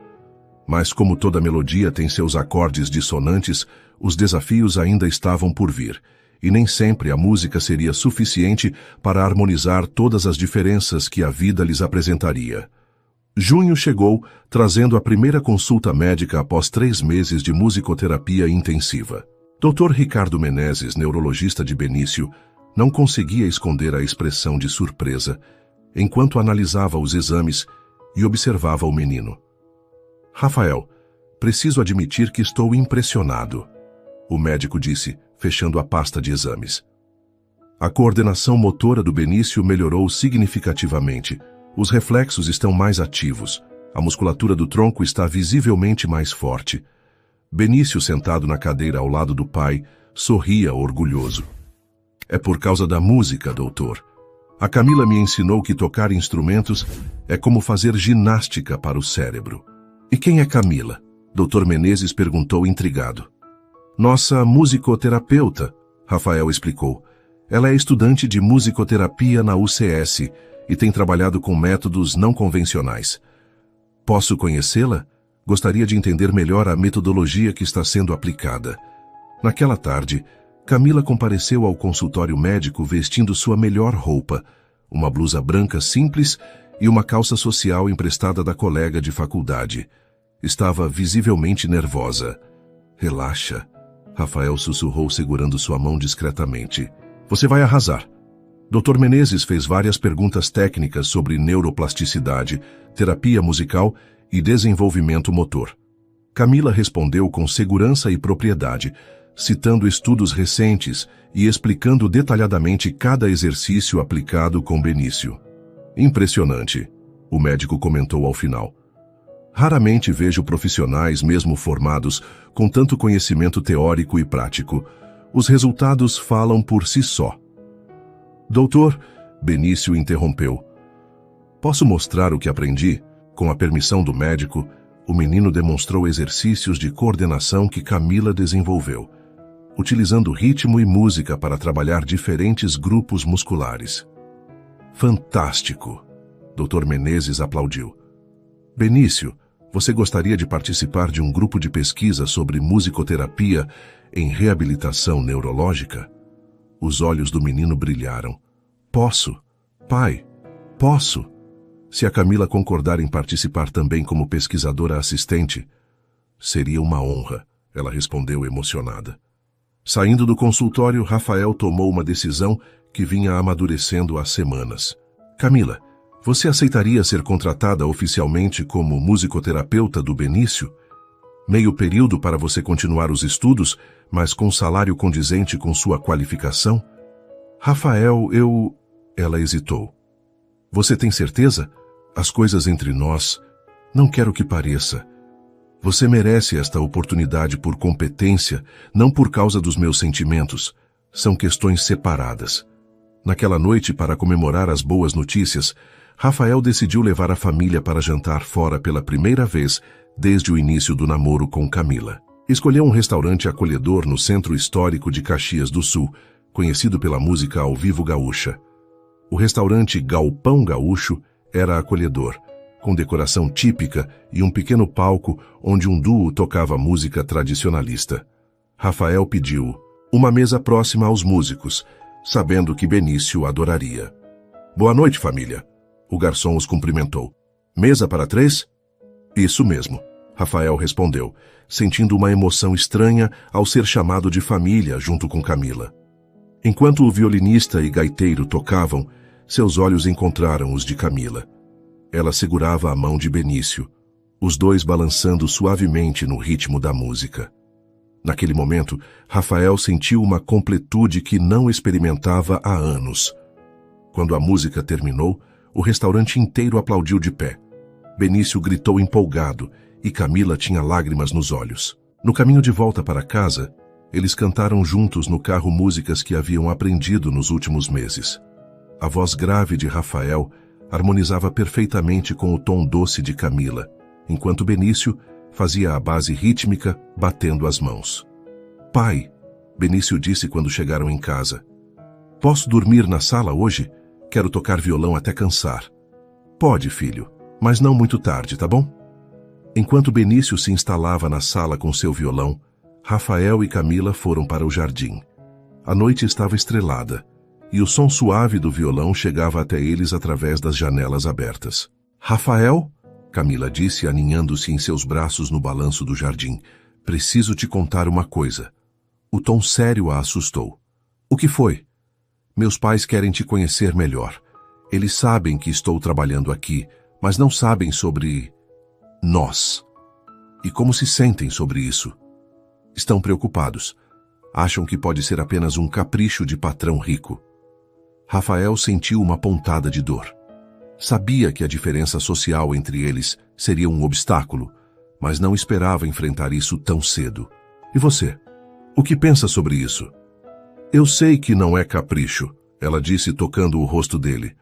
Mas como toda melodia tem seus acordes dissonantes, os desafios ainda estavam por vir, e nem sempre a música seria suficiente para harmonizar todas as diferenças que a vida lhes apresentaria. Junho chegou, trazendo a primeira consulta médica após 3 meses de musicoterapia intensiva. Dr. Ricardo Menezes, neurologista de Benício, não conseguia esconder a expressão de surpresa, enquanto analisava os exames e observava o menino. Rafael, preciso admitir que estou impressionado, o médico disse, fechando a pasta de exames. A coordenação motora do Benício melhorou significativamente. Os reflexos estão mais ativos. A musculatura do tronco está visivelmente mais forte. Benício, sentado na cadeira ao lado do pai, sorria orgulhoso. É por causa da música, doutor. A Camila me ensinou que tocar instrumentos é como fazer ginástica para o cérebro. E quem é Camila? Dr. Menezes perguntou intrigado. Nossa musicoterapeuta, Rafael explicou. Ela é estudante de musicoterapia na UCS e tem trabalhado com métodos não convencionais. Posso conhecê-la? Gostaria de entender melhor a metodologia que está sendo aplicada. Naquela tarde, Camila compareceu ao consultório médico vestindo sua melhor roupa, uma blusa branca simples e uma calça social emprestada da colega de faculdade. Estava visivelmente nervosa. Relaxa, Rafael sussurrou segurando sua mão discretamente. Você vai arrasar. Dr. Menezes fez várias perguntas técnicas sobre neuroplasticidade, terapia musical e desenvolvimento motor. Camila respondeu com segurança e propriedade, citando estudos recentes e explicando detalhadamente cada exercício aplicado com Benício. Impressionante, o médico comentou ao final. Raramente vejo profissionais, mesmo formados, com tanto conhecimento teórico e prático. Os resultados falam por si só. Doutor, Benício interrompeu. Posso mostrar o que aprendi? Com a permissão do médico, o menino demonstrou exercícios de coordenação que Camila desenvolveu, utilizando ritmo e música para trabalhar diferentes grupos musculares. Fantástico! Dr. Menezes aplaudiu. Benício, você gostaria de participar de um grupo de pesquisa sobre musicoterapia em reabilitação neurológica? Os olhos do menino brilharam. Posso. Pai, posso. Se a Camila concordar em participar também como pesquisadora assistente, seria uma honra, ela respondeu emocionada. Saindo do consultório, Rafael tomou uma decisão que vinha amadurecendo há semanas. Camila, você aceitaria ser contratada oficialmente como musicoterapeuta do Benício? Meio período para você continuar os estudos, mas com salário condizente com sua qualificação? Rafael, Ela hesitou. Você tem certeza? As coisas entre nós, não quero que pareça. Você merece esta oportunidade por competência, não por causa dos meus sentimentos. São questões separadas. Naquela noite, para comemorar as boas notícias, Rafael decidiu levar a família para jantar fora pela primeira vez desde o início do namoro com Camila. Escolheu um restaurante acolhedor no centro histórico de Caxias do Sul, conhecido pela música ao vivo gaúcha. O restaurante Galpão Gaúcho era acolhedor, com decoração típica e um pequeno palco onde um duo tocava música tradicionalista. Rafael pediu uma mesa próxima aos músicos, sabendo que Benício adoraria. Boa noite, família. O garçom os cumprimentou. Mesa para 3? Isso mesmo, Rafael respondeu, sentindo uma emoção estranha ao ser chamado de família junto com Camila. Enquanto o violinista e gaiteiro tocavam, seus olhos encontraram os de Camila. Ela segurava a mão de Benício, os dois balançando suavemente no ritmo da música. Naquele momento, Rafael sentiu uma completude que não experimentava há anos. Quando a música terminou, o restaurante inteiro aplaudiu de pé. Benício gritou empolgado e Camila tinha lágrimas nos olhos. No caminho de volta para casa, eles cantaram juntos no carro músicas que haviam aprendido nos últimos meses. A voz grave de Rafael harmonizava perfeitamente com o tom doce de Camila, enquanto Benício fazia a base rítmica batendo as mãos. Pai, Benício disse quando chegaram em casa. Posso dormir na sala hoje? Quero tocar violão até cansar. Pode, filho, mas não muito tarde, tá bom? Enquanto Benício se instalava na sala com seu violão, Rafael e Camila foram para o jardim. A noite estava estrelada, e o som suave do violão chegava até eles através das janelas abertas. Rafael, Camila disse, aninhando-se em seus braços no balanço do jardim, preciso te contar uma coisa. O tom sério a assustou. O que foi? Meus pais querem te conhecer melhor. Eles sabem que estou trabalhando aqui, mas não sabem sobre nós. E como se sentem sobre isso? Estão preocupados. Acham que pode ser apenas um capricho de patrão rico. Rafael sentiu uma pontada de dor. Sabia que a diferença social entre eles seria um obstáculo, mas não esperava enfrentar isso tão cedo. E você? O que pensa sobre isso? Eu sei que não é capricho, ela disse tocando o rosto dele.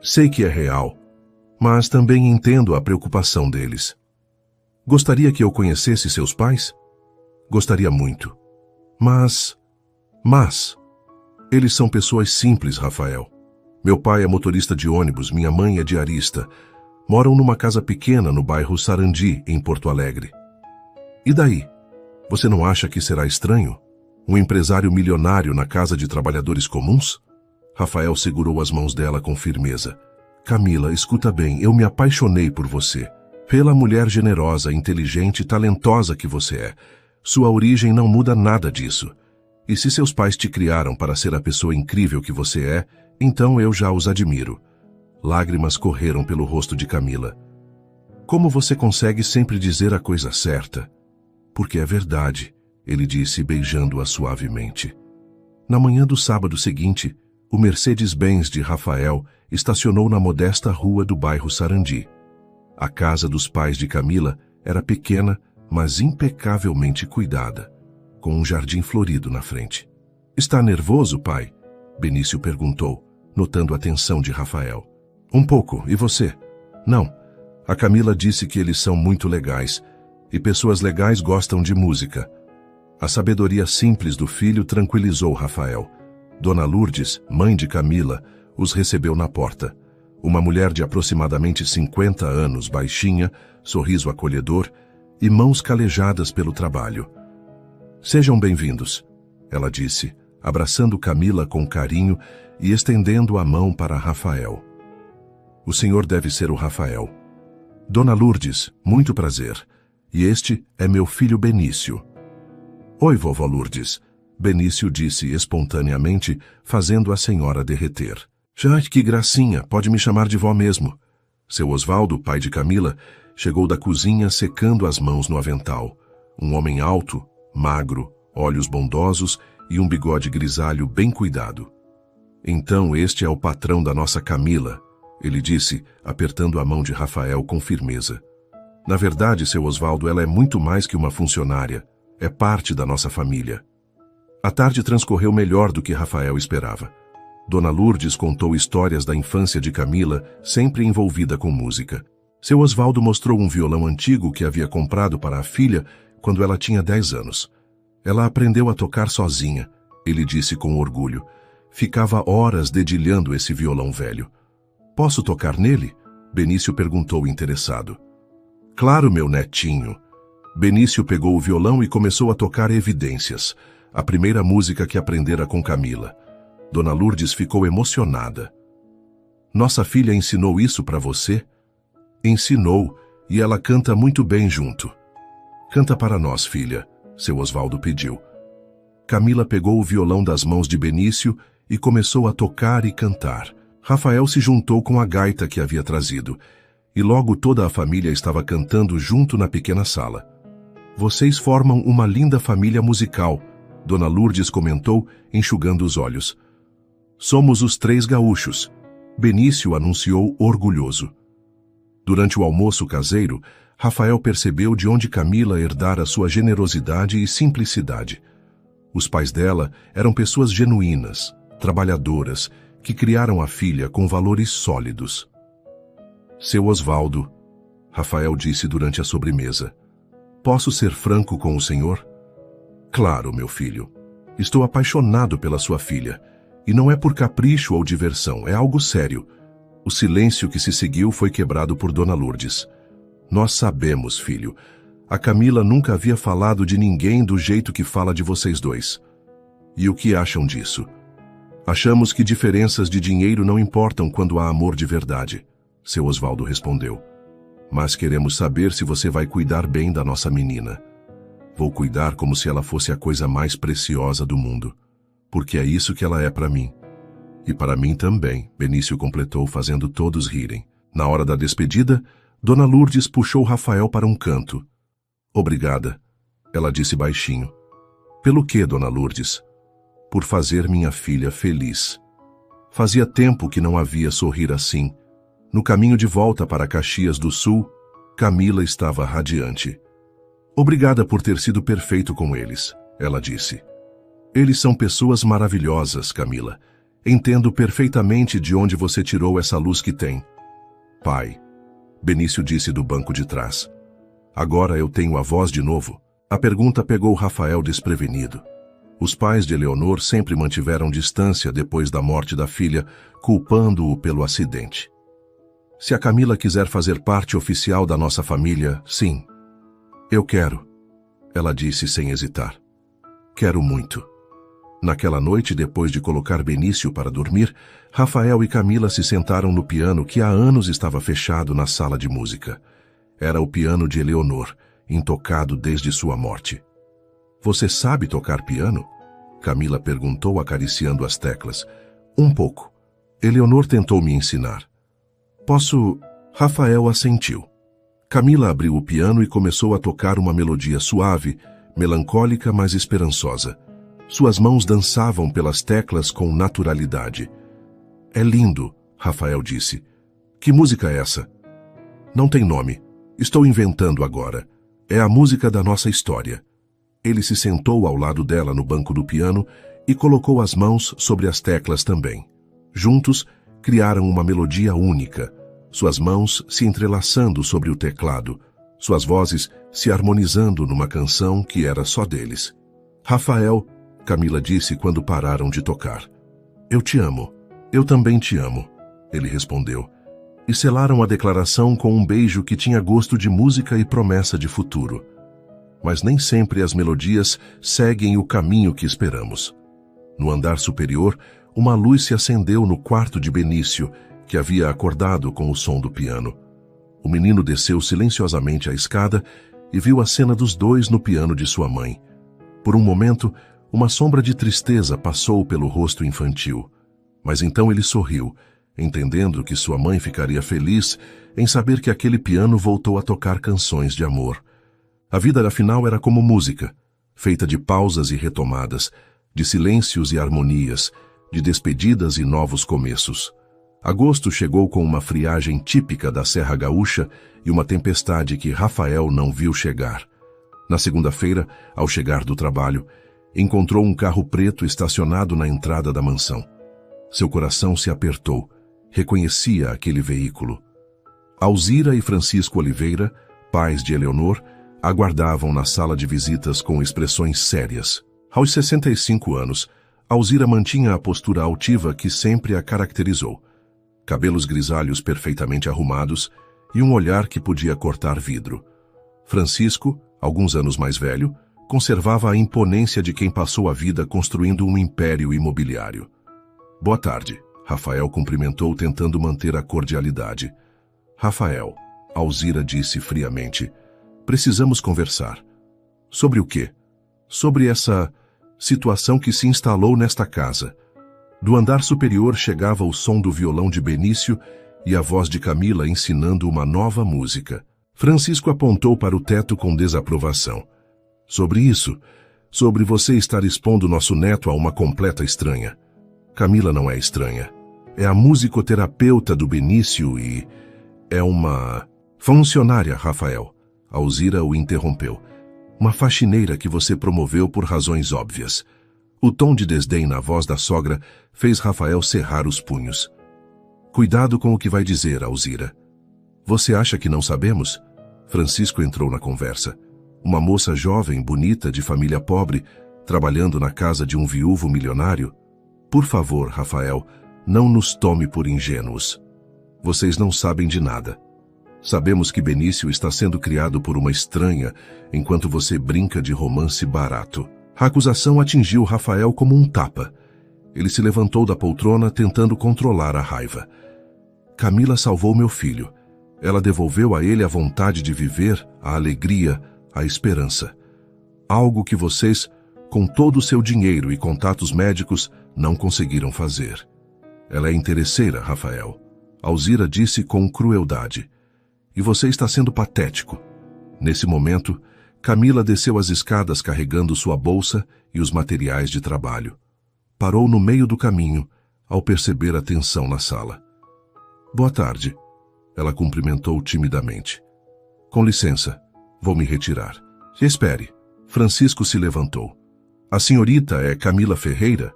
Sei que é real, mas também entendo a preocupação deles. Gostaria que eu conhecesse seus pais? Gostaria muito. Mas... Eles são pessoas simples, Rafael. Meu pai é motorista de ônibus, minha mãe é diarista. Moram numa casa pequena no bairro Sarandi, em Porto Alegre. E daí? Você não acha que será estranho? Um empresário milionário na casa de trabalhadores comuns? Rafael segurou as mãos dela com firmeza. Camila, escuta bem, eu me apaixonei por você. Pela mulher generosa, inteligente e talentosa que você é. Sua origem não muda nada disso. E se seus pais te criaram para ser a pessoa incrível que você é, Então eu já os admiro. Lágrimas correram pelo rosto de Camila. Como você consegue sempre dizer a coisa certa? Porque é verdade, ele disse, beijando-a suavemente. Na manhã do sábado seguinte, o Mercedes-Benz de Rafael estacionou na modesta rua do bairro Sarandi. A casa dos pais de Camila era pequena, mas impecavelmente cuidada, com um jardim florido na frente. Está nervoso, pai? Benício perguntou, notando a tensão de Rafael. Um pouco, e você? Não. A Camila disse que eles são muito legais, e pessoas legais gostam de música. A sabedoria simples do filho tranquilizou Rafael. Dona Lourdes, mãe de Camila, os recebeu na porta. Uma mulher de aproximadamente 50 anos, baixinha, sorriso acolhedor e mãos calejadas pelo trabalho. Sejam bem-vindos, ela disse, abraçando Camila com carinho e estendendo a mão para Rafael. O senhor deve ser o Rafael. Dona Lourdes, muito prazer. E este é meu filho Benício. Oi, vovó Lourdes, Benício disse espontaneamente, fazendo a senhora derreter. Já, que gracinha, pode me chamar de vó mesmo. Seu Osvaldo, pai de Camila, chegou da cozinha secando as mãos no avental. Um homem alto, magro, olhos bondosos e um bigode grisalho bem cuidado. Então este é o patrão da nossa Camila, ele disse, apertando a mão de Rafael com firmeza. Na verdade, seu Osvaldo, ela é muito mais que uma funcionária. É parte da nossa família. A tarde transcorreu melhor do que Rafael esperava. Dona Lourdes contou histórias da infância de Camila, sempre envolvida com música. Seu Osvaldo mostrou um violão antigo que havia comprado para a filha quando ela tinha 10 anos. Ela aprendeu a tocar sozinha, ele disse com orgulho. Ficava horas dedilhando esse violão velho. Posso tocar nele? Benício perguntou interessado. Claro, meu netinho. Benício pegou o violão e começou a tocar Evidências, a primeira música que aprendera com Camila. Dona Lourdes ficou emocionada. Nossa filha ensinou isso para você? Ensinou, e ela canta muito bem junto. Canta para nós, filha, seu Osvaldo pediu. Camila pegou o violão das mãos de Benício e começou a tocar e cantar. Rafael se juntou com a gaita que havia trazido, e logo toda a família estava cantando junto na pequena sala. Vocês formam uma linda família musical, Dona Lourdes comentou, enxugando os olhos. Somos os 3 gaúchos, Benício anunciou orgulhoso. Durante o almoço caseiro, Rafael percebeu de onde Camila herdara sua generosidade e simplicidade. Os pais dela eram pessoas genuínas, trabalhadoras, que criaram a filha com valores sólidos. Seu Osvaldo, Rafael disse durante a sobremesa, posso ser franco com o senhor? Claro, meu filho. Estou apaixonado pela sua filha. E não é por capricho ou diversão, é algo sério. O silêncio que se seguiu foi quebrado por Dona Lourdes. Nós sabemos, filho. A Camila nunca havia falado de ninguém do jeito que fala de vocês dois. E o que acham disso? Achamos que diferenças de dinheiro não importam quando há amor de verdade, seu Osvaldo respondeu. Mas queremos saber se você vai cuidar bem da nossa menina. Vou cuidar como se ela fosse a coisa mais preciosa do mundo, porque é isso que ela é para mim. E para mim também, Benício completou, fazendo todos rirem. Na hora da despedida, Dona Lourdes puxou Rafael para um canto. Obrigada, ela disse baixinho. Pelo quê, Dona Lourdes? Por fazer minha filha feliz. Fazia tempo que não a via sorrir assim. No caminho de volta para Caxias do Sul, Camila estava radiante. Obrigada por ter sido perfeito com eles, ela disse. Eles são pessoas maravilhosas, Camila. Entendo perfeitamente de onde você tirou essa luz que tem. Pai, Benício disse do banco de trás. Agora eu tenho a voz de novo. A pergunta pegou Rafael desprevenido. Os pais de Eleonor sempre mantiveram distância depois da morte da filha, culpando-o pelo acidente. Se a Camila quiser fazer parte oficial da nossa família, sim. Eu quero, ela disse sem hesitar. Quero muito. Naquela noite, depois de colocar Benício para dormir, Rafael e Camila se sentaram no piano que há anos estava fechado na sala de música. Era o piano de Eleonor, intocado desde sua morte. Você sabe tocar piano? Camila perguntou, acariciando as teclas. Um pouco. Eleonor tentou me ensinar. Posso... Rafael assentiu. Camila abriu o piano e começou a tocar uma melodia suave, melancólica, mas esperançosa. Suas mãos dançavam pelas teclas com naturalidade. É lindo, Rafael disse. Que música é essa? Não tem nome. Estou inventando agora. É a música da nossa história. Ele se sentou ao lado dela no banco do piano e colocou as mãos sobre as teclas também. Juntos, criaram uma melodia única, suas mãos se entrelaçando sobre o teclado, suas vozes se harmonizando numa canção que era só deles. Rafael, Camila disse quando pararam de tocar. Eu te amo. Eu também te amo, ele respondeu. E selaram a declaração com um beijo que tinha gosto de música e promessa de futuro. Mas nem sempre as melodias seguem o caminho que esperamos. No andar superior, uma luz se acendeu no quarto de Benício, que havia acordado com o som do piano. O menino desceu silenciosamente a escada e viu a cena dos dois no piano de sua mãe. Por um momento, uma sombra de tristeza passou pelo rosto infantil. Mas então ele sorriu, entendendo que sua mãe ficaria feliz em saber que aquele piano voltou a tocar canções de amor. A vida, afinal, era como música, feita de pausas e retomadas, de silêncios e harmonias, de despedidas e novos começos. Agosto chegou com uma friagem típica da Serra Gaúcha e uma tempestade que Rafael não viu chegar. Na segunda-feira, ao chegar do trabalho, encontrou um carro preto estacionado na entrada da mansão. Seu coração se apertou. Reconhecia aquele veículo. Alzira e Francisco Oliveira, pais de Eleonor, aguardavam na sala de visitas com expressões sérias. Aos 65 anos, Alzira mantinha a postura altiva que sempre a caracterizou. Cabelos grisalhos perfeitamente arrumados e um olhar que podia cortar vidro. Francisco, alguns anos mais velho, conservava a imponência de quem passou a vida construindo um império imobiliário. Boa tarde, Rafael cumprimentou tentando manter a cordialidade. Rafael, Alzira disse friamente, precisamos conversar. Sobre o quê? Sobre essa situação que se instalou nesta casa. Do andar superior chegava o som do violão de Benício e a voz de Camila ensinando uma nova música. Francisco apontou para o teto com desaprovação. Sobre isso, sobre você estar expondo nosso neto a uma completa estranha. Camila não é estranha. É a musicoterapeuta do Benício e... é uma... funcionária, Rafael. Alzira o interrompeu. Uma faxineira que você promoveu por razões óbvias. O tom de desdém na voz da sogra fez Rafael cerrar os punhos. Cuidado com o que vai dizer, Alzira. Você acha que não sabemos? Francisco entrou na conversa. Uma moça jovem, bonita, de família pobre, trabalhando na casa de um viúvo milionário? Por favor, Rafael, não nos tome por ingênuos. Vocês não sabem de nada. Sabemos que Benício está sendo criado por uma estranha, enquanto você brinca de romance barato. A acusação atingiu Rafael como um tapa. Ele se levantou da poltrona tentando controlar a raiva. Camila salvou meu filho. Ela devolveu a ele a vontade de viver, a alegria, a esperança. Algo que vocês, com todo o seu dinheiro e contatos médicos, não conseguiram fazer. Ela é interesseira, Rafael. Alzira disse com crueldade. E você está sendo patético. Nesse momento, Camila desceu as escadas carregando sua bolsa e os materiais de trabalho. Parou no meio do caminho, ao perceber a tensão na sala. Boa tarde. Ela cumprimentou timidamente. Com licença, vou me retirar. Espere. Francisco se levantou. A senhorita é Camila Ferreira?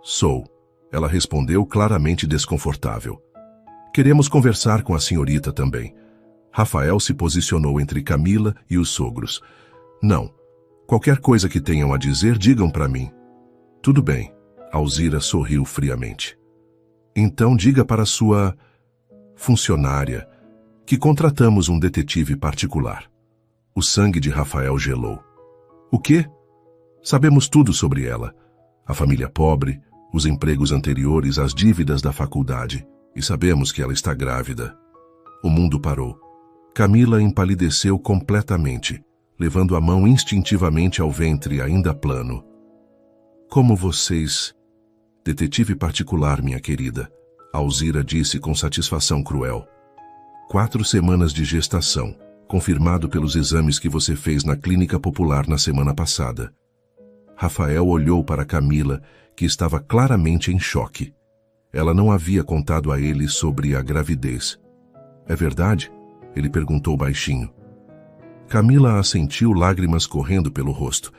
Sou. Ela respondeu claramente desconfortável. Queremos conversar com a senhorita também. Rafael se posicionou entre Camila e os sogros. Não. Qualquer coisa que tenham a dizer, digam para mim. Tudo bem. Alzira sorriu friamente. Então diga para sua funcionária que contratamos um detetive particular. O sangue de Rafael gelou. O quê? Sabemos tudo sobre ela. A família pobre, os empregos anteriores, as dívidas da faculdade. E sabemos que ela está grávida. O mundo parou. Camila empalideceu completamente, levando a mão instintivamente ao ventre ainda plano. Como vocês... Detetive particular, minha querida. Alzira disse com satisfação cruel. 4 semanas de gestação, confirmado pelos exames que você fez na clínica popular na semana passada. Rafael olhou para Camila, que estava claramente em choque. Ela não havia contado a ele sobre a gravidez. É verdade? Ele perguntou baixinho. Camila assentiu, lágrimas correndo pelo rosto.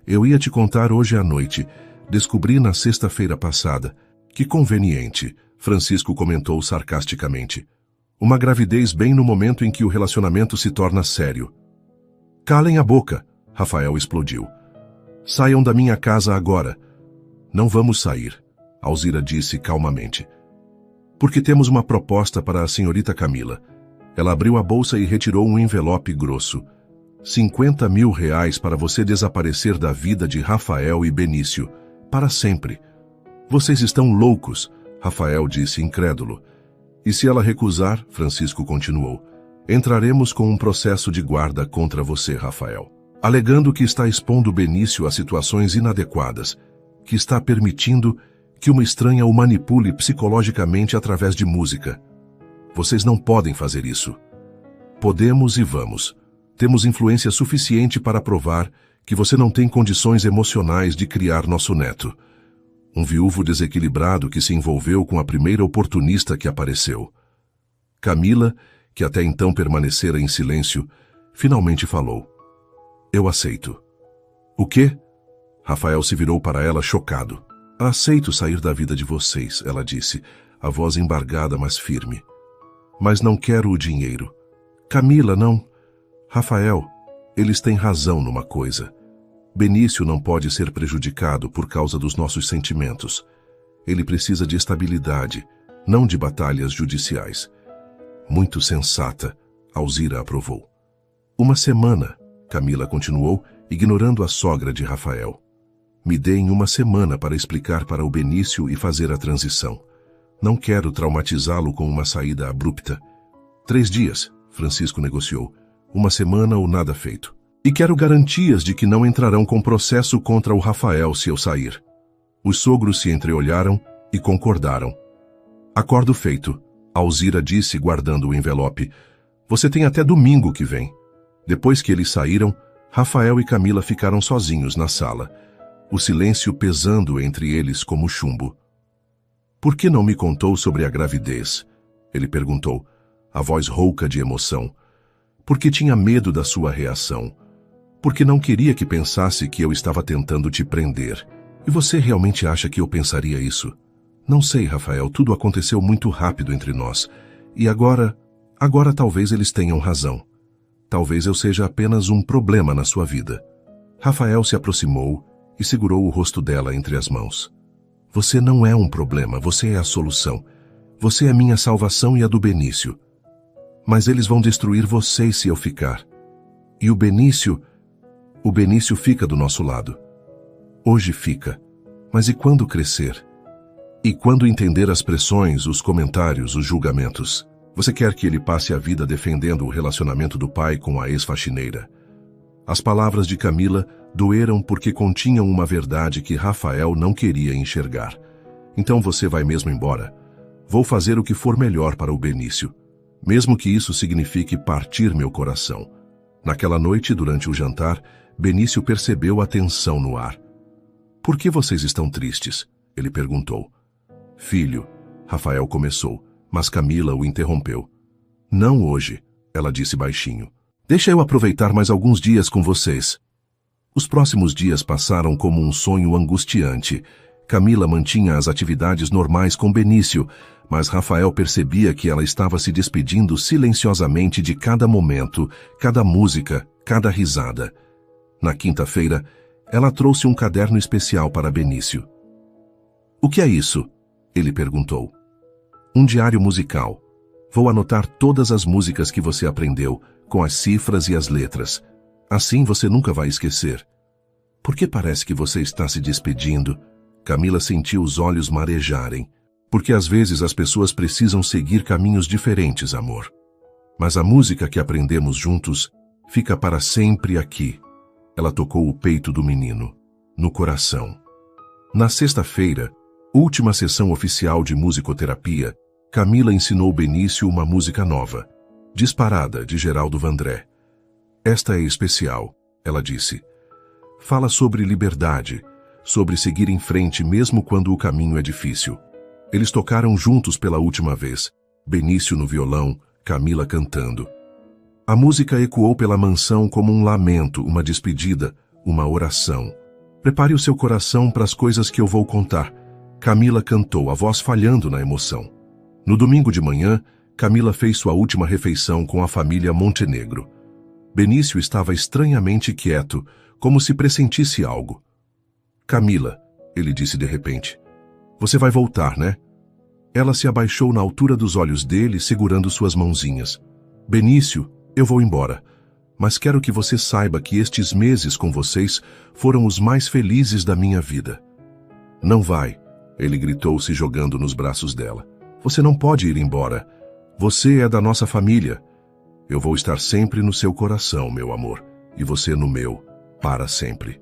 Eu ia te contar hoje à noite. Descobri na sexta-feira passada. Que conveniente, Francisco comentou sarcasticamente. Uma gravidez bem no momento em que o relacionamento se torna sério. Calem a boca, Rafael explodiu. Saiam da minha casa agora. Não vamos sair, Alzira disse calmamente. Porque temos uma proposta para a senhorita Camila. Ela abriu a bolsa e retirou um envelope grosso. 50 mil reais para você desaparecer da vida de Rafael e Benício. Para sempre. Vocês estão loucos, Rafael disse incrédulo. E se ela recusar, Francisco continuou, entraremos com um processo de guarda contra você, Rafael, alegando que está expondo Benício a situações inadequadas, que está permitindo que uma estranha o manipule psicologicamente através de música. Vocês não podem fazer isso. Podemos e vamos. Temos influência suficiente para provar que você não tem condições emocionais de criar nosso neto. Um viúvo desequilibrado que se envolveu com a primeira oportunista que apareceu. Camila, que até então permanecera em silêncio, finalmente falou. Eu aceito. O quê? Rafael se virou para ela chocado. Aceito sair da vida de vocês, ela disse, a voz embargada, mas firme. Mas não quero o dinheiro. Camila, não. Rafael, eles têm razão numa coisa. Benício não pode ser prejudicado por causa dos nossos sentimentos. Ele precisa de estabilidade, não de batalhas judiciais. Muito sensata, Alzira aprovou. 1 semana, Camila continuou, ignorando a sogra de Rafael. Me deem 1 semana para explicar para o Benício e fazer a transição. Não quero traumatizá-lo com uma saída abrupta. 3 dias, Francisco negociou. 1 semana ou nada feito. E quero garantias de que não entrarão com processo contra o Rafael se eu sair. Os sogros se entreolharam e concordaram. Acordo feito, Alzira disse guardando o envelope. Você tem até domingo que vem. Depois que eles saíram, Rafael e Camila ficaram sozinhos na sala, o silêncio pesando entre eles como chumbo. Por que não me contou sobre a gravidez? Ele perguntou, a voz rouca de emoção. Porque tinha medo da sua reação. Porque não queria que pensasse que eu estava tentando te prender. E você realmente acha que eu pensaria isso? Não sei, Rafael, tudo aconteceu muito rápido entre nós. E agora talvez eles tenham razão. Talvez eu seja apenas um problema na sua vida. Rafael se aproximou e segurou o rosto dela entre as mãos. Você não é um problema, você é a solução. Você é minha salvação e a do Benício. Mas eles vão destruir vocês se eu ficar. E o Benício fica do nosso lado. Hoje fica. Mas e quando crescer? E quando entender as pressões, os comentários, os julgamentos? Você quer que ele passe a vida defendendo o relacionamento do pai com a ex-faxineira? As palavras de Camila doeram porque continham uma verdade que Rafael não queria enxergar. Então você vai mesmo embora? Vou fazer o que for melhor para o Benício, mesmo que isso signifique partir meu coração. Naquela noite, durante o jantar, Benício percebeu a tensão no ar. Por que vocês estão tristes? Ele perguntou. Filho, Rafael começou, mas Camila o interrompeu. Não hoje, ela disse baixinho. Deixa eu aproveitar mais alguns dias com vocês. Os próximos dias passaram como um sonho angustiante. Camila mantinha as atividades normais com Benício, mas Rafael percebia que ela estava se despedindo silenciosamente de cada momento, cada música, cada risada. Na quinta-feira, ela trouxe um caderno especial para Benício. O que é isso? Ele perguntou. Um diário musical. Vou anotar todas as músicas que você aprendeu, com as cifras e as letras. Assim você nunca vai esquecer. Por que parece que você está se despedindo? Camila sentiu os olhos marejarem. Porque às vezes as pessoas precisam seguir caminhos diferentes, amor. Mas a música que aprendemos juntos fica para sempre aqui. Ela tocou o peito do menino, no coração. Na sexta-feira, última sessão oficial de musicoterapia, Camila ensinou Benício uma música nova, Disparada, de Geraldo Vandré. Esta é especial, ela disse. Fala sobre liberdade, sobre seguir em frente mesmo quando o caminho é difícil. Eles tocaram juntos pela última vez, Benício no violão, Camila cantando. A música ecoou pela mansão como um lamento, uma despedida, uma oração. Prepare o seu coração para as coisas que eu vou contar. Camila cantou, a voz falhando na emoção. No domingo de manhã, Camila fez sua última refeição com a família Montenegro. Benício estava estranhamente quieto, como se pressentisse algo. Camila, ele disse de repente, você vai voltar, né? Ela se abaixou na altura dos olhos dele, segurando suas mãozinhas. Benício, eu vou embora, mas quero que você saiba que estes meses com vocês foram os mais felizes da minha vida. Não vai, ele gritou, se jogando nos braços dela. Você não pode ir embora. Você é da nossa família. Eu vou estar sempre no seu coração, meu amor, e você no meu, para sempre.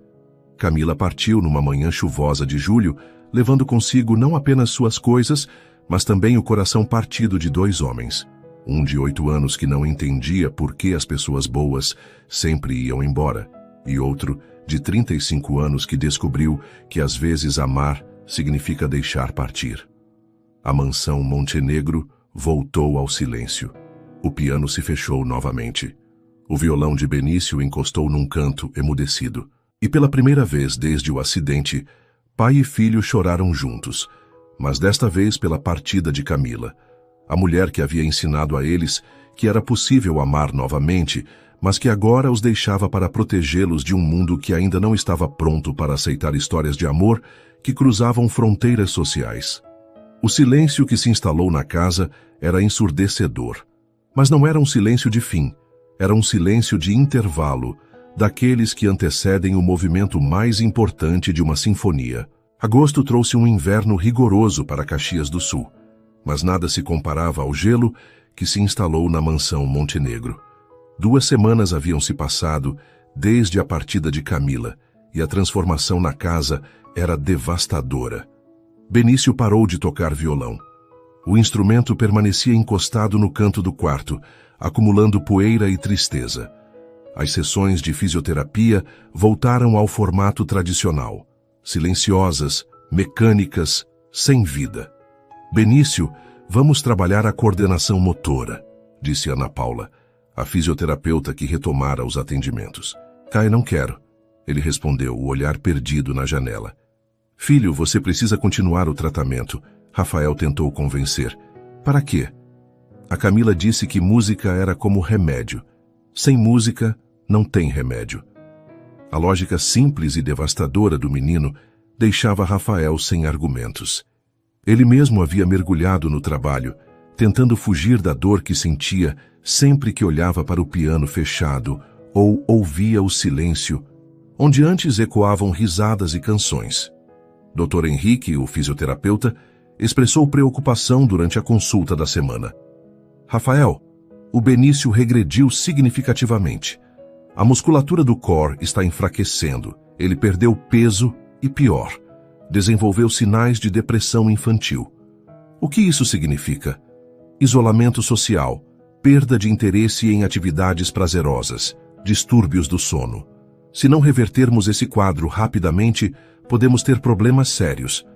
Camila partiu numa manhã chuvosa de julho, levando consigo não apenas suas coisas, mas também o coração partido de dois homens. Um de 8 anos que não entendia por que as pessoas boas sempre iam embora, e outro de 35 anos que descobriu que às vezes amar significa deixar partir. A mansão Montenegro voltou ao silêncio. O piano se fechou novamente. O violão de Benício encostou num canto, emudecido. E pela primeira vez desde o acidente, pai e filho choraram juntos, mas desta vez pela partida de Camila, a mulher que havia ensinado a eles que era possível amar novamente, mas que agora os deixava para protegê-los de um mundo que ainda não estava pronto para aceitar histórias de amor que cruzavam fronteiras sociais. O silêncio que se instalou na casa era ensurdecedor, mas não era um silêncio de fim, era um silêncio de intervalo, daqueles que antecedem o movimento mais importante de uma sinfonia. Agosto trouxe um inverno rigoroso para Caxias do Sul, mas nada se comparava ao gelo que se instalou na mansão Montenegro. 2 semanas haviam se passado desde a partida de Camila, e a transformação na casa era devastadora. Benício parou de tocar violão. O instrumento permanecia encostado no canto do quarto, acumulando poeira e tristeza. As sessões de fisioterapia voltaram ao formato tradicional, silenciosas, mecânicas, sem vida. Benício, vamos trabalhar a coordenação motora, disse Ana Paula, a fisioterapeuta que retomara os atendimentos. Kai, não quero, ele respondeu, o olhar perdido na janela. Filho, você precisa continuar o tratamento, Rafael tentou convencer. Para quê? A Camila disse que música era como remédio. Sem música, não tem remédio. A lógica simples e devastadora do menino deixava Rafael sem argumentos. Ele mesmo havia mergulhado no trabalho, tentando fugir da dor que sentia sempre que olhava para o piano fechado ou ouvia o silêncio, onde antes ecoavam risadas e canções. Dr. Henrique, o fisioterapeuta, expressou preocupação durante a consulta da semana. Rafael, o Benício regrediu significativamente. A musculatura do core está enfraquecendo, ele perdeu peso e pior, desenvolveu sinais de depressão infantil. O que isso significa? Isolamento social, perda de interesse em atividades prazerosas, distúrbios do sono. Se não revertermos esse quadro rapidamente, podemos ter problemas sérios.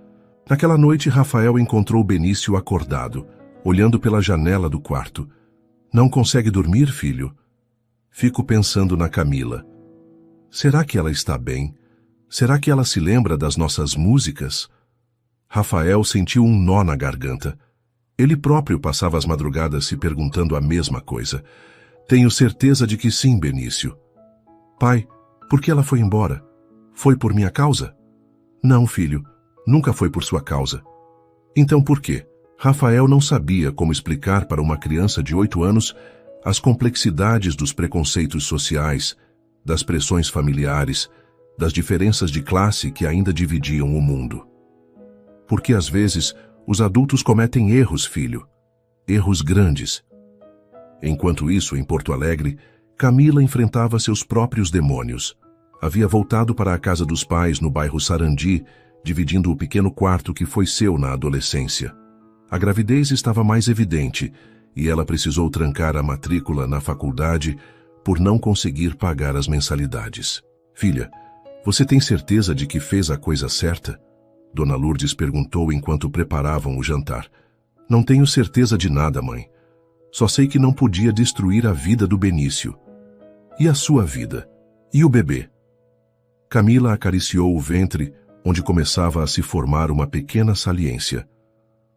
Naquela noite, Rafael encontrou Benício acordado, olhando pela janela do quarto. Não consegue dormir, filho? Fico pensando na Camila. Será que ela está bem? Será que ela se lembra das nossas músicas? Rafael sentiu um nó na garganta. Ele próprio passava as madrugadas se perguntando a mesma coisa. Tenho certeza de que sim, Benício. Pai, por que ela foi embora? Foi por minha causa? Não, filho, nunca foi por sua causa. Então por quê? Rafael não sabia como explicar para uma criança de 8 anos as complexidades dos preconceitos sociais, das pressões familiares, das diferenças de classe que ainda dividiam o mundo. Porque às vezes os adultos cometem erros, filho. Erros grandes. Enquanto isso, em Porto Alegre, Camila enfrentava seus próprios demônios. Havia voltado para a casa dos pais no bairro Sarandi, dividindo o pequeno quarto que foi seu na adolescência. A gravidez estava mais evidente e ela precisou trancar a matrícula na faculdade por não conseguir pagar as mensalidades. Filha, você tem certeza de que fez a coisa certa? Dona Lourdes perguntou enquanto preparavam o jantar. Não tenho certeza de nada, mãe. Só sei que não podia destruir a vida do Benício. E a sua vida? E o bebê? Camila acariciou o ventre, onde começava a se formar uma pequena saliência.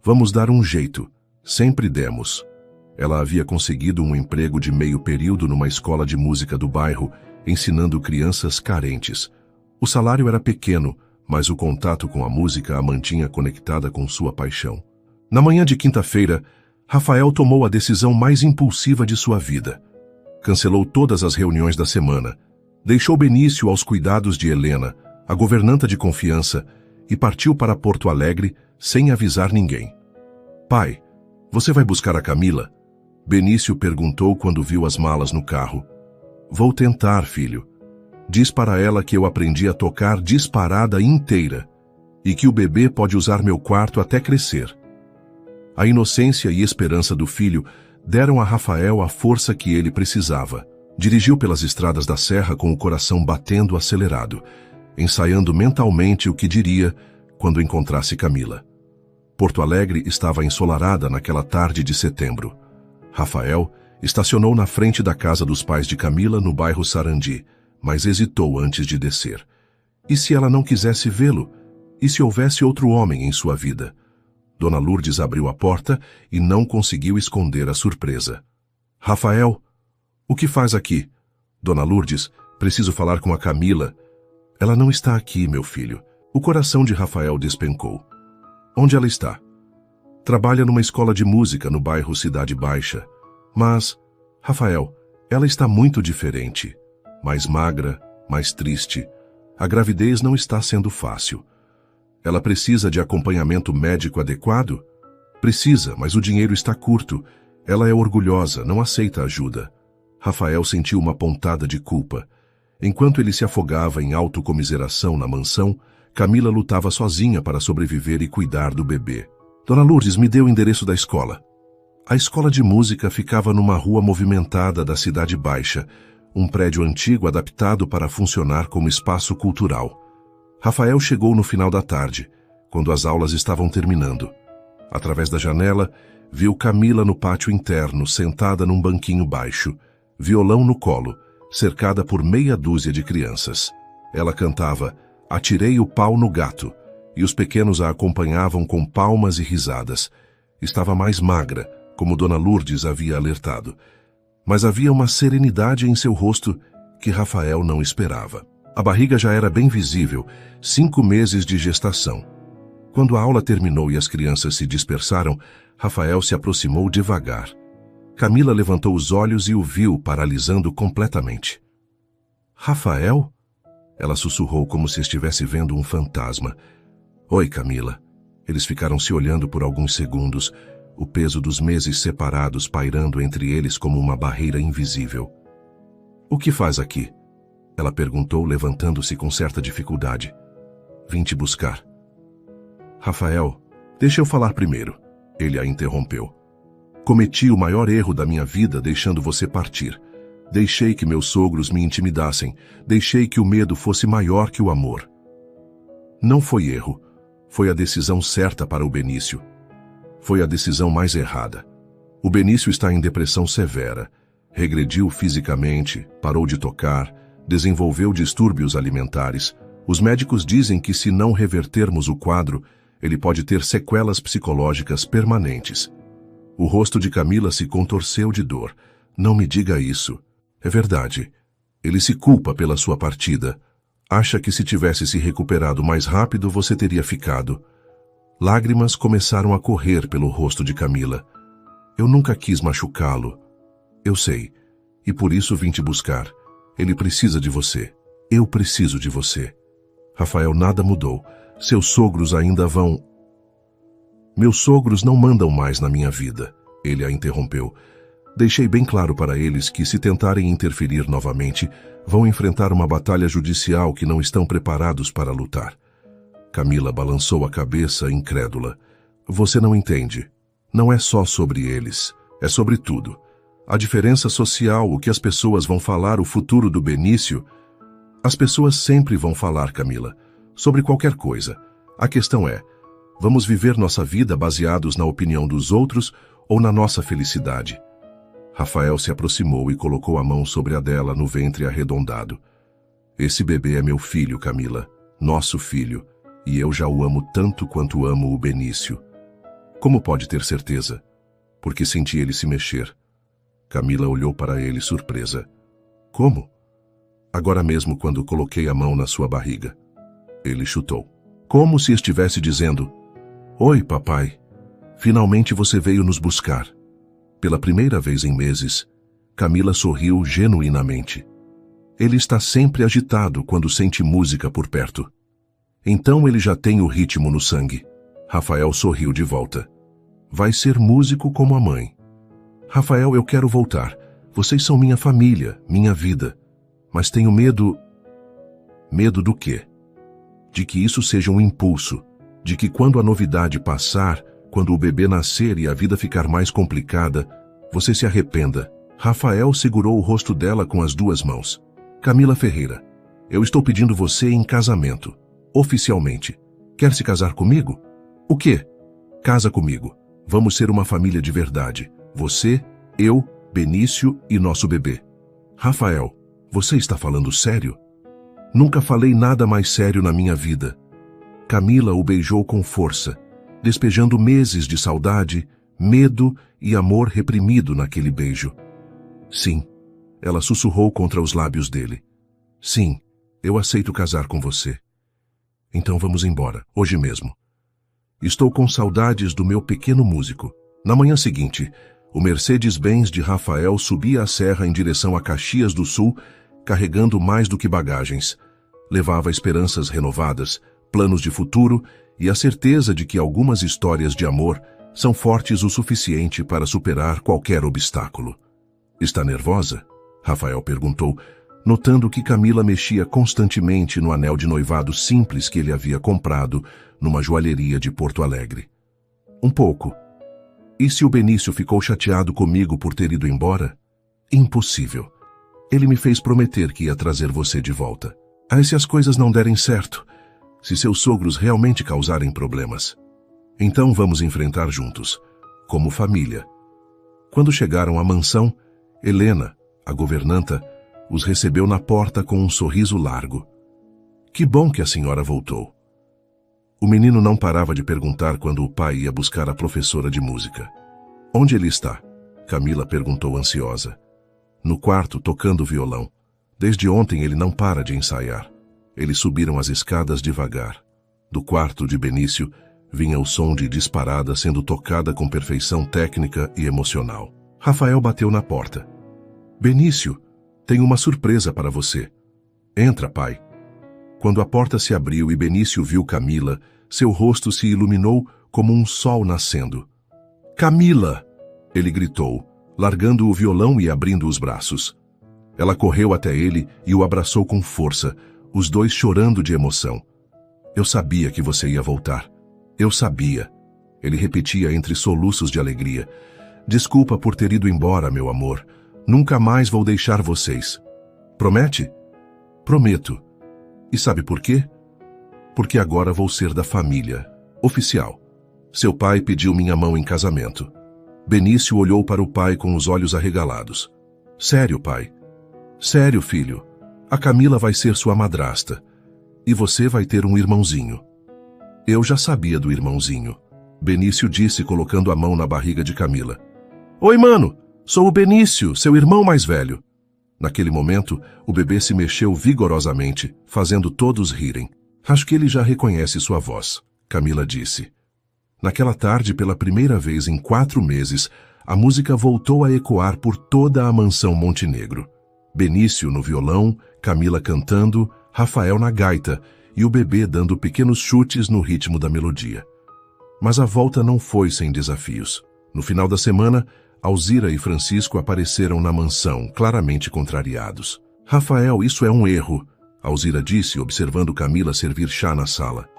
Vamos dar um jeito. Sempre demos. Ela havia conseguido um emprego de meio período numa escola de música do bairro, ensinando crianças carentes. O salário era pequeno, mas o contato com a música a mantinha conectada com sua paixão. Na manhã de quinta-feira, Rafael tomou a decisão mais impulsiva de sua vida. Cancelou todas as reuniões da semana, deixou Benício aos cuidados de Helena, a governanta de confiança, e partiu para Porto Alegre sem avisar ninguém. Pai, você vai buscar a Camila? Benício perguntou quando viu as malas no carro. Vou tentar, filho. Diz para ela que eu aprendi a tocar disparada inteira e que o bebê pode usar meu quarto até crescer. A inocência e esperança do filho deram a Rafael a força que ele precisava. Dirigiu pelas estradas da serra com o coração batendo acelerado, ensaiando mentalmente o que diria quando encontrasse Camila. Porto Alegre estava ensolarada naquela tarde de setembro. Rafael estacionou na frente da casa dos pais de Camila no bairro Sarandi, mas hesitou antes de descer. E se ela não quisesse vê-lo? E se houvesse outro homem em sua vida? Dona Lourdes abriu a porta e não conseguiu esconder a surpresa. Rafael, o que faz aqui? Dona Lourdes, preciso falar com a Camila. Ela não está aqui, meu filho. O coração de Rafael despencou. Onde ela está? Trabalha numa escola de música no bairro Cidade Baixa. Mas, Rafael, ela está muito diferente. Mais magra, mais triste. A gravidez não está sendo fácil. Ela precisa de acompanhamento médico adequado? Precisa, mas o dinheiro está curto. Ela é orgulhosa, não aceita ajuda. Rafael sentiu uma pontada de culpa. Enquanto ele se afogava em autocomiseração na mansão, Camila lutava sozinha para sobreviver e cuidar do bebê. Dona Lourdes me deu o endereço da escola. A escola de música ficava numa rua movimentada da Cidade Baixa, um prédio antigo adaptado para funcionar como espaço cultural. Rafael chegou no final da tarde, quando as aulas estavam terminando. Através da janela, viu Camila no pátio interno, sentada num banquinho baixo, violão no colo, cercada por meia dúzia de crianças. Ela cantava "Atirei o pau no gato", e os pequenos a acompanhavam com palmas e risadas. Estava mais magra, como Dona Lourdes havia alertado. Mas havia uma serenidade em seu rosto que Rafael não esperava. A barriga já era bem visível, 5 meses de gestação. Quando a aula terminou e as crianças se dispersaram, Rafael se aproximou devagar. Camila levantou os olhos e o viu, paralisando completamente. Rafael? Ela sussurrou como se estivesse vendo um fantasma. Oi, Camila. Eles ficaram se olhando por alguns segundos, o peso dos meses separados pairando entre eles como uma barreira invisível. O que faz aqui? Ela perguntou, levantando-se com certa dificuldade. Vim te buscar. Rafael, deixa eu falar primeiro. Ele a interrompeu. Cometi o maior erro da minha vida deixando você partir. Deixei que meus sogros me intimidassem. Deixei que o medo fosse maior que o amor. Não foi erro. Foi a decisão certa para o Benício. Foi a decisão mais errada. O Benício está em depressão severa. Regrediu fisicamente, parou de tocar, desenvolveu distúrbios alimentares. Os médicos dizem que se não revertermos o quadro, ele pode ter sequelas psicológicas permanentes. O rosto de Camila se contorceu de dor. Não me diga isso. É verdade. Ele se culpa pela sua partida. Acha que se tivesse se recuperado mais rápido, você teria ficado. Lágrimas começaram a correr pelo rosto de Camila. Eu nunca quis machucá-lo. Eu sei. E por isso vim te buscar. Ele precisa de você. Eu preciso de você. Rafael, nada mudou. Seus sogros ainda vão... Meus sogros não mandam mais na minha vida. Ele a interrompeu. Deixei bem claro para eles que, se tentarem interferir novamente, vão enfrentar uma batalha judicial que não estão preparados para lutar. Camila balançou a cabeça, incrédula. Você não entende. Não é só sobre eles, é sobre tudo. A diferença social, o que as pessoas vão falar, o futuro do Benício. As pessoas sempre vão falar, Camila, sobre qualquer coisa. A questão é, vamos viver nossa vida baseados na opinião dos outros ou na nossa felicidade? Rafael se aproximou e colocou a mão sobre a dela no ventre arredondado. Esse bebê é meu filho, Camila, nosso filho, e eu já o amo tanto quanto amo o Benício. Como pode ter certeza? Porque senti ele se mexer. Camila olhou para ele surpresa. Como? Agora mesmo quando coloquei a mão na sua barriga. Ele chutou. Como se estivesse dizendo: Oi, papai. Finalmente você veio nos buscar. Pela primeira vez em meses, Camila sorriu genuinamente. Ele está sempre agitado quando sente música por perto. Então ele já tem o ritmo no sangue. Rafael sorriu de volta. Vai ser músico como a mãe. Rafael, eu quero voltar. Vocês são minha família, minha vida. Mas tenho medo... Medo do quê? De que isso seja um impulso. De que quando a novidade passar, quando o bebê nascer e a vida ficar mais complicada, você se arrependa. Rafael segurou o rosto dela com as duas mãos. Camila Ferreira, eu estou pedindo você em casamento. Oficialmente. Quer se casar comigo? O quê? Casa comigo. Vamos ser uma família de verdade. Você, eu, Benício e nosso bebê. Rafael, você está falando sério? Nunca falei nada mais sério na minha vida. Camila o beijou com força, despejando meses de saudade, medo e amor reprimido naquele beijo. Sim, ela sussurrou contra os lábios dele. Sim, eu aceito casar com você. Então vamos embora, hoje mesmo. Estou com saudades do meu pequeno músico. Na manhã seguinte, o Mercedes-Benz de Rafael subia a serra em direção a Caxias do Sul, carregando mais do que bagagens. Levava esperanças renovadas, planos de futuro e a certeza de que algumas histórias de amor são fortes o suficiente para superar qualquer obstáculo. Está nervosa? Rafael perguntou, notando que Camila mexia constantemente no anel de noivado simples que ele havia comprado numa joalheria de Porto Alegre. Um pouco. E se o Benício ficou chateado comigo por ter ido embora? Impossível. Ele me fez prometer que ia trazer você de volta. Ah, se as coisas não derem certo, se seus sogros realmente causarem problemas, então vamos enfrentar juntos, como família. Quando chegaram à mansão, Helena, a governanta, os recebeu na porta com um sorriso largo. Que bom que a senhora voltou. O menino não parava de perguntar quando o pai ia buscar a professora de música. Onde ele está? Camila perguntou ansiosa. No quarto, tocando violão. Desde ontem ele não para de ensaiar. Eles subiram as escadas devagar. Do quarto de Benício vinha o som de disparada sendo tocada com perfeição técnica e emocional. Rafael bateu na porta. Benício, tenho uma surpresa para você. Entra, pai. Quando a porta se abriu e Benício viu Camila, seu rosto se iluminou como um sol nascendo. Camila! Ele gritou, largando o violão e abrindo os braços. Ela correu até ele e o abraçou com força, os dois chorando de emoção. Eu sabia que você ia voltar. Eu sabia. Ele repetia entre soluços de alegria. Desculpa por ter ido embora, meu amor. Nunca mais vou deixar vocês. Promete? Prometo. E sabe por quê? Porque agora vou ser da família. Oficial. Seu pai pediu minha mão em casamento. Benício olhou para o pai com os olhos arregalados. Sério, pai? Sério, filho. A Camila vai ser sua madrasta. E você vai ter um irmãozinho. Eu já sabia do irmãozinho. Benício disse colocando a mão na barriga de Camila. Oi, mano. Sou o Benício, seu irmão mais velho. Naquele momento, o bebê se mexeu vigorosamente, fazendo todos rirem. Acho que ele já reconhece sua voz, Camila disse. Naquela tarde, pela primeira vez em 4 meses, a música voltou a ecoar por toda a mansão Montenegro. Benício no violão, Camila cantando, Rafael na gaita e o bebê dando pequenos chutes no ritmo da melodia. Mas a volta não foi sem desafios. No final da semana, Alzira e Francisco apareceram na mansão, claramente contrariados. Rafael, isso é um erro, Alzira disse, observando Camila servir chá na sala.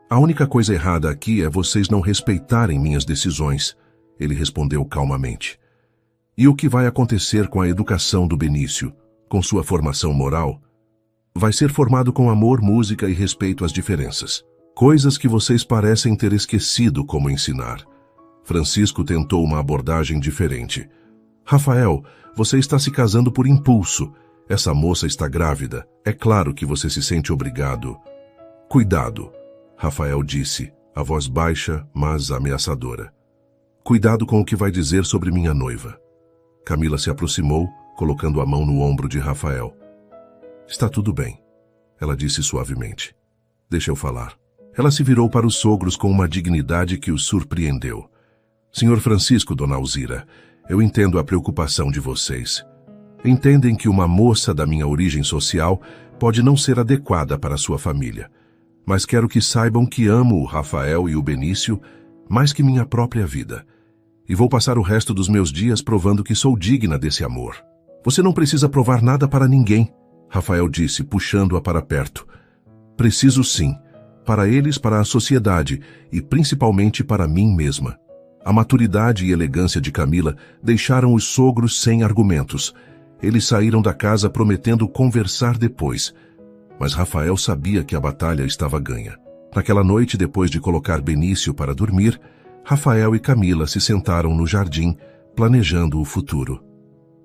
A única coisa errada aqui é vocês não respeitarem minhas decisões. Ele respondeu calmamente. E o que vai acontecer com a educação do Benício, com sua formação moral? Vai ser formado com amor, música e respeito às diferenças. Coisas que vocês parecem ter esquecido como ensinar. Francisco tentou uma abordagem diferente. Rafael, você está se casando por impulso. Essa moça está grávida. É claro que você se sente obrigado. Cuidado, Rafael disse, a voz baixa, mas ameaçadora. Cuidado com o que vai dizer sobre minha noiva. Camila se aproximou, colocando a mão no ombro de Rafael. Está tudo bem, ela disse suavemente. Deixa eu falar. Ela se virou para os sogros com uma dignidade que os surpreendeu. Senhor Francisco, dona Alzira, eu entendo a preocupação de vocês. Entendem que uma moça da minha origem social pode não ser adequada para sua família. Mas quero que saibam que amo o Rafael e o Benício mais que minha própria vida. E vou passar o resto dos meus dias provando que sou digna desse amor. Você não precisa provar nada para ninguém, Rafael disse, puxando-a para perto. Preciso sim, para eles, para a sociedade e principalmente para mim mesma. A maturidade e elegância de Camila deixaram os sogros sem argumentos. Eles saíram da casa prometendo conversar depois. Mas Rafael sabia que a batalha estava ganha. Naquela noite, depois de colocar Benício para dormir, Rafael e Camila se sentaram no jardim, planejando o futuro.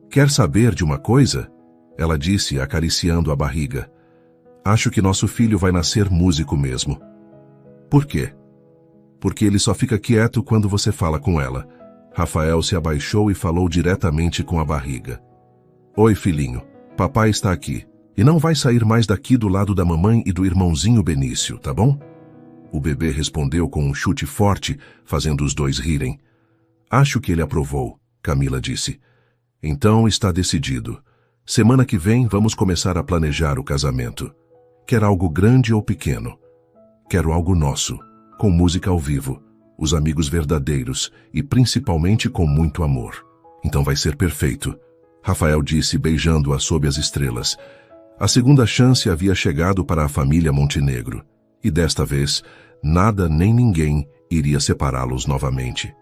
Quer saber de uma coisa? Ela disse, acariciando a barriga. Acho que nosso filho vai nascer músico mesmo. Por quê? Porque ele só fica quieto quando você fala com ela. Rafael se abaixou e falou diretamente com a barriga. Oi, filhinho. Papai está aqui. E não vai sair mais daqui do lado da mamãe e do irmãozinho Benício, tá bom? O bebê respondeu com um chute forte, fazendo os dois rirem. Acho que ele aprovou, Camila disse. Então está decidido. Semana que vem vamos começar a planejar o casamento. Quer algo grande ou pequeno? Quero algo nosso, com música ao vivo, os amigos verdadeiros e principalmente com muito amor. Então vai ser perfeito, Rafael disse, beijando-a sob as estrelas. A segunda chance havia chegado para a família Montenegro, e desta vez, nada nem ninguém iria separá-los novamente.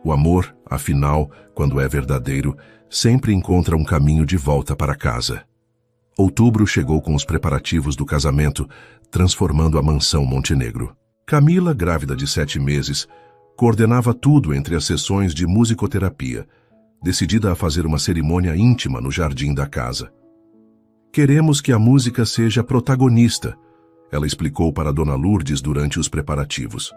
O amor, afinal, quando é verdadeiro, sempre encontra um caminho de volta para casa. Outubro chegou com os preparativos do casamento, transformando a mansão Montenegro. Camila, grávida de 7 meses, coordenava tudo entre as sessões de musicoterapia, decidida a fazer uma cerimônia íntima no jardim da casa. Queremos que a música seja protagonista, ela explicou para Dona Lourdes durante os preparativos.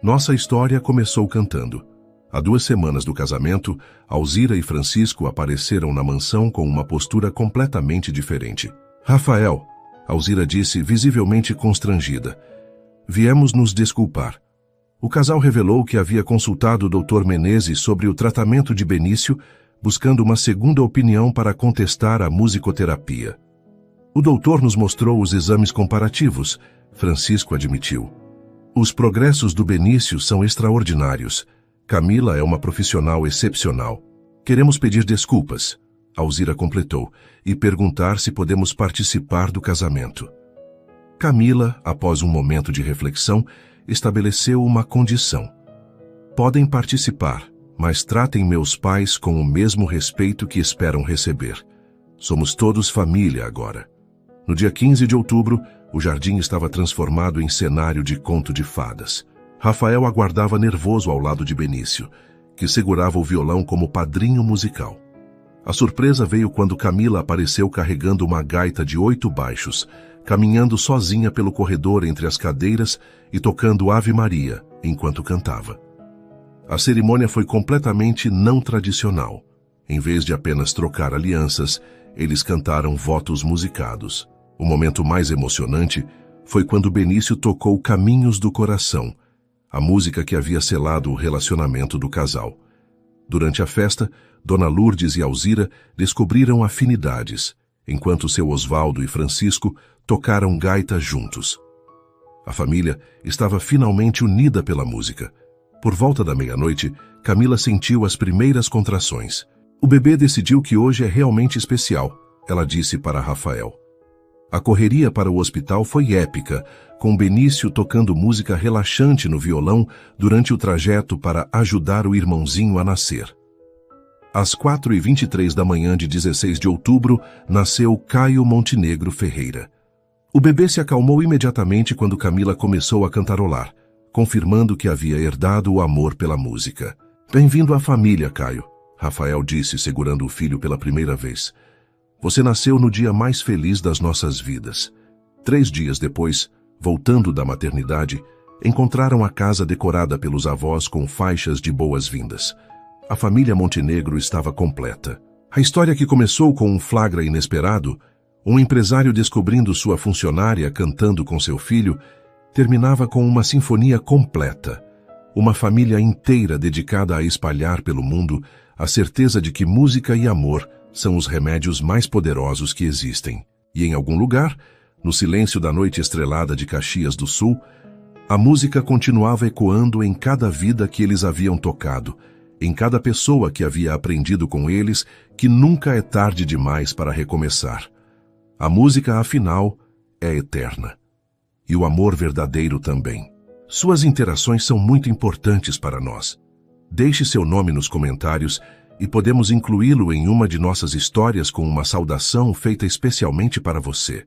Nossa história começou cantando. Há 2 semanas do casamento, Alzira e Francisco apareceram na mansão com uma postura completamente diferente. Rafael, Alzira disse, visivelmente constrangida. Viemos nos desculpar. O casal revelou que havia consultado o Dr. Menezes sobre o tratamento de Benício, buscando uma segunda opinião para contestar a musicoterapia. O doutor nos mostrou os exames comparativos, Francisco admitiu. Os progressos do Benício são extraordinários. Camila é uma profissional excepcional. Queremos pedir desculpas, Alzira completou, e perguntar se podemos participar do casamento. Camila, após um momento de reflexão, estabeleceu uma condição. Podem participar, mas tratem meus pais com o mesmo respeito que esperam receber. Somos todos família agora. No dia 15 de outubro, o jardim estava transformado em cenário de conto de fadas. Rafael aguardava nervoso ao lado de Benício, que segurava o violão como padrinho musical. A surpresa veio quando Camila apareceu carregando uma gaita de 8 baixos, caminhando sozinha pelo corredor entre as cadeiras e tocando Ave Maria enquanto cantava. A cerimônia foi completamente não tradicional. Em vez de apenas trocar alianças, eles cantaram votos musicados. O momento mais emocionante foi quando Benício tocou Caminhos do Coração, a música que havia selado o relacionamento do casal. Durante a festa, Dona Lourdes e Alzira descobriram afinidades, enquanto seu Osvaldo e Francisco tocaram gaita juntos. A família estava finalmente unida pela música. Por volta da meia-noite, Camila sentiu as primeiras contrações. O bebê decidiu que hoje é realmente especial, ela disse para Rafael. A correria para o hospital foi épica, com Benício tocando música relaxante no violão durante o trajeto para ajudar o irmãozinho a nascer. Às 4h23 da manhã de 16 de outubro, nasceu Caio Montenegro Ferreira. O bebê se acalmou imediatamente quando Camila começou a cantarolar, confirmando que havia herdado o amor pela música. "Bem-vindo à família, Caio", Rafael disse, segurando o filho pela primeira vez. "Você nasceu no dia mais feliz das nossas vidas." 3 dias depois, voltando da maternidade, encontraram a casa decorada pelos avós com faixas de boas-vindas. A família Montenegro estava completa. A história, que começou com um flagra inesperado, um empresário descobrindo sua funcionária cantando com seu filho, terminava com uma sinfonia completa. Uma família inteira dedicada a espalhar pelo mundo a certeza de que música e amor são os remédios mais poderosos que existem. E em algum lugar, no silêncio da noite estrelada de Caxias do Sul, a música continuava ecoando em cada vida que eles haviam tocado, em cada pessoa que havia aprendido com eles que nunca é tarde demais para recomeçar. A música, afinal, é eterna. E o amor verdadeiro também. Suas interações são muito importantes para nós. Deixe seu nome nos comentários e podemos incluí-lo em uma de nossas histórias com uma saudação feita especialmente para você.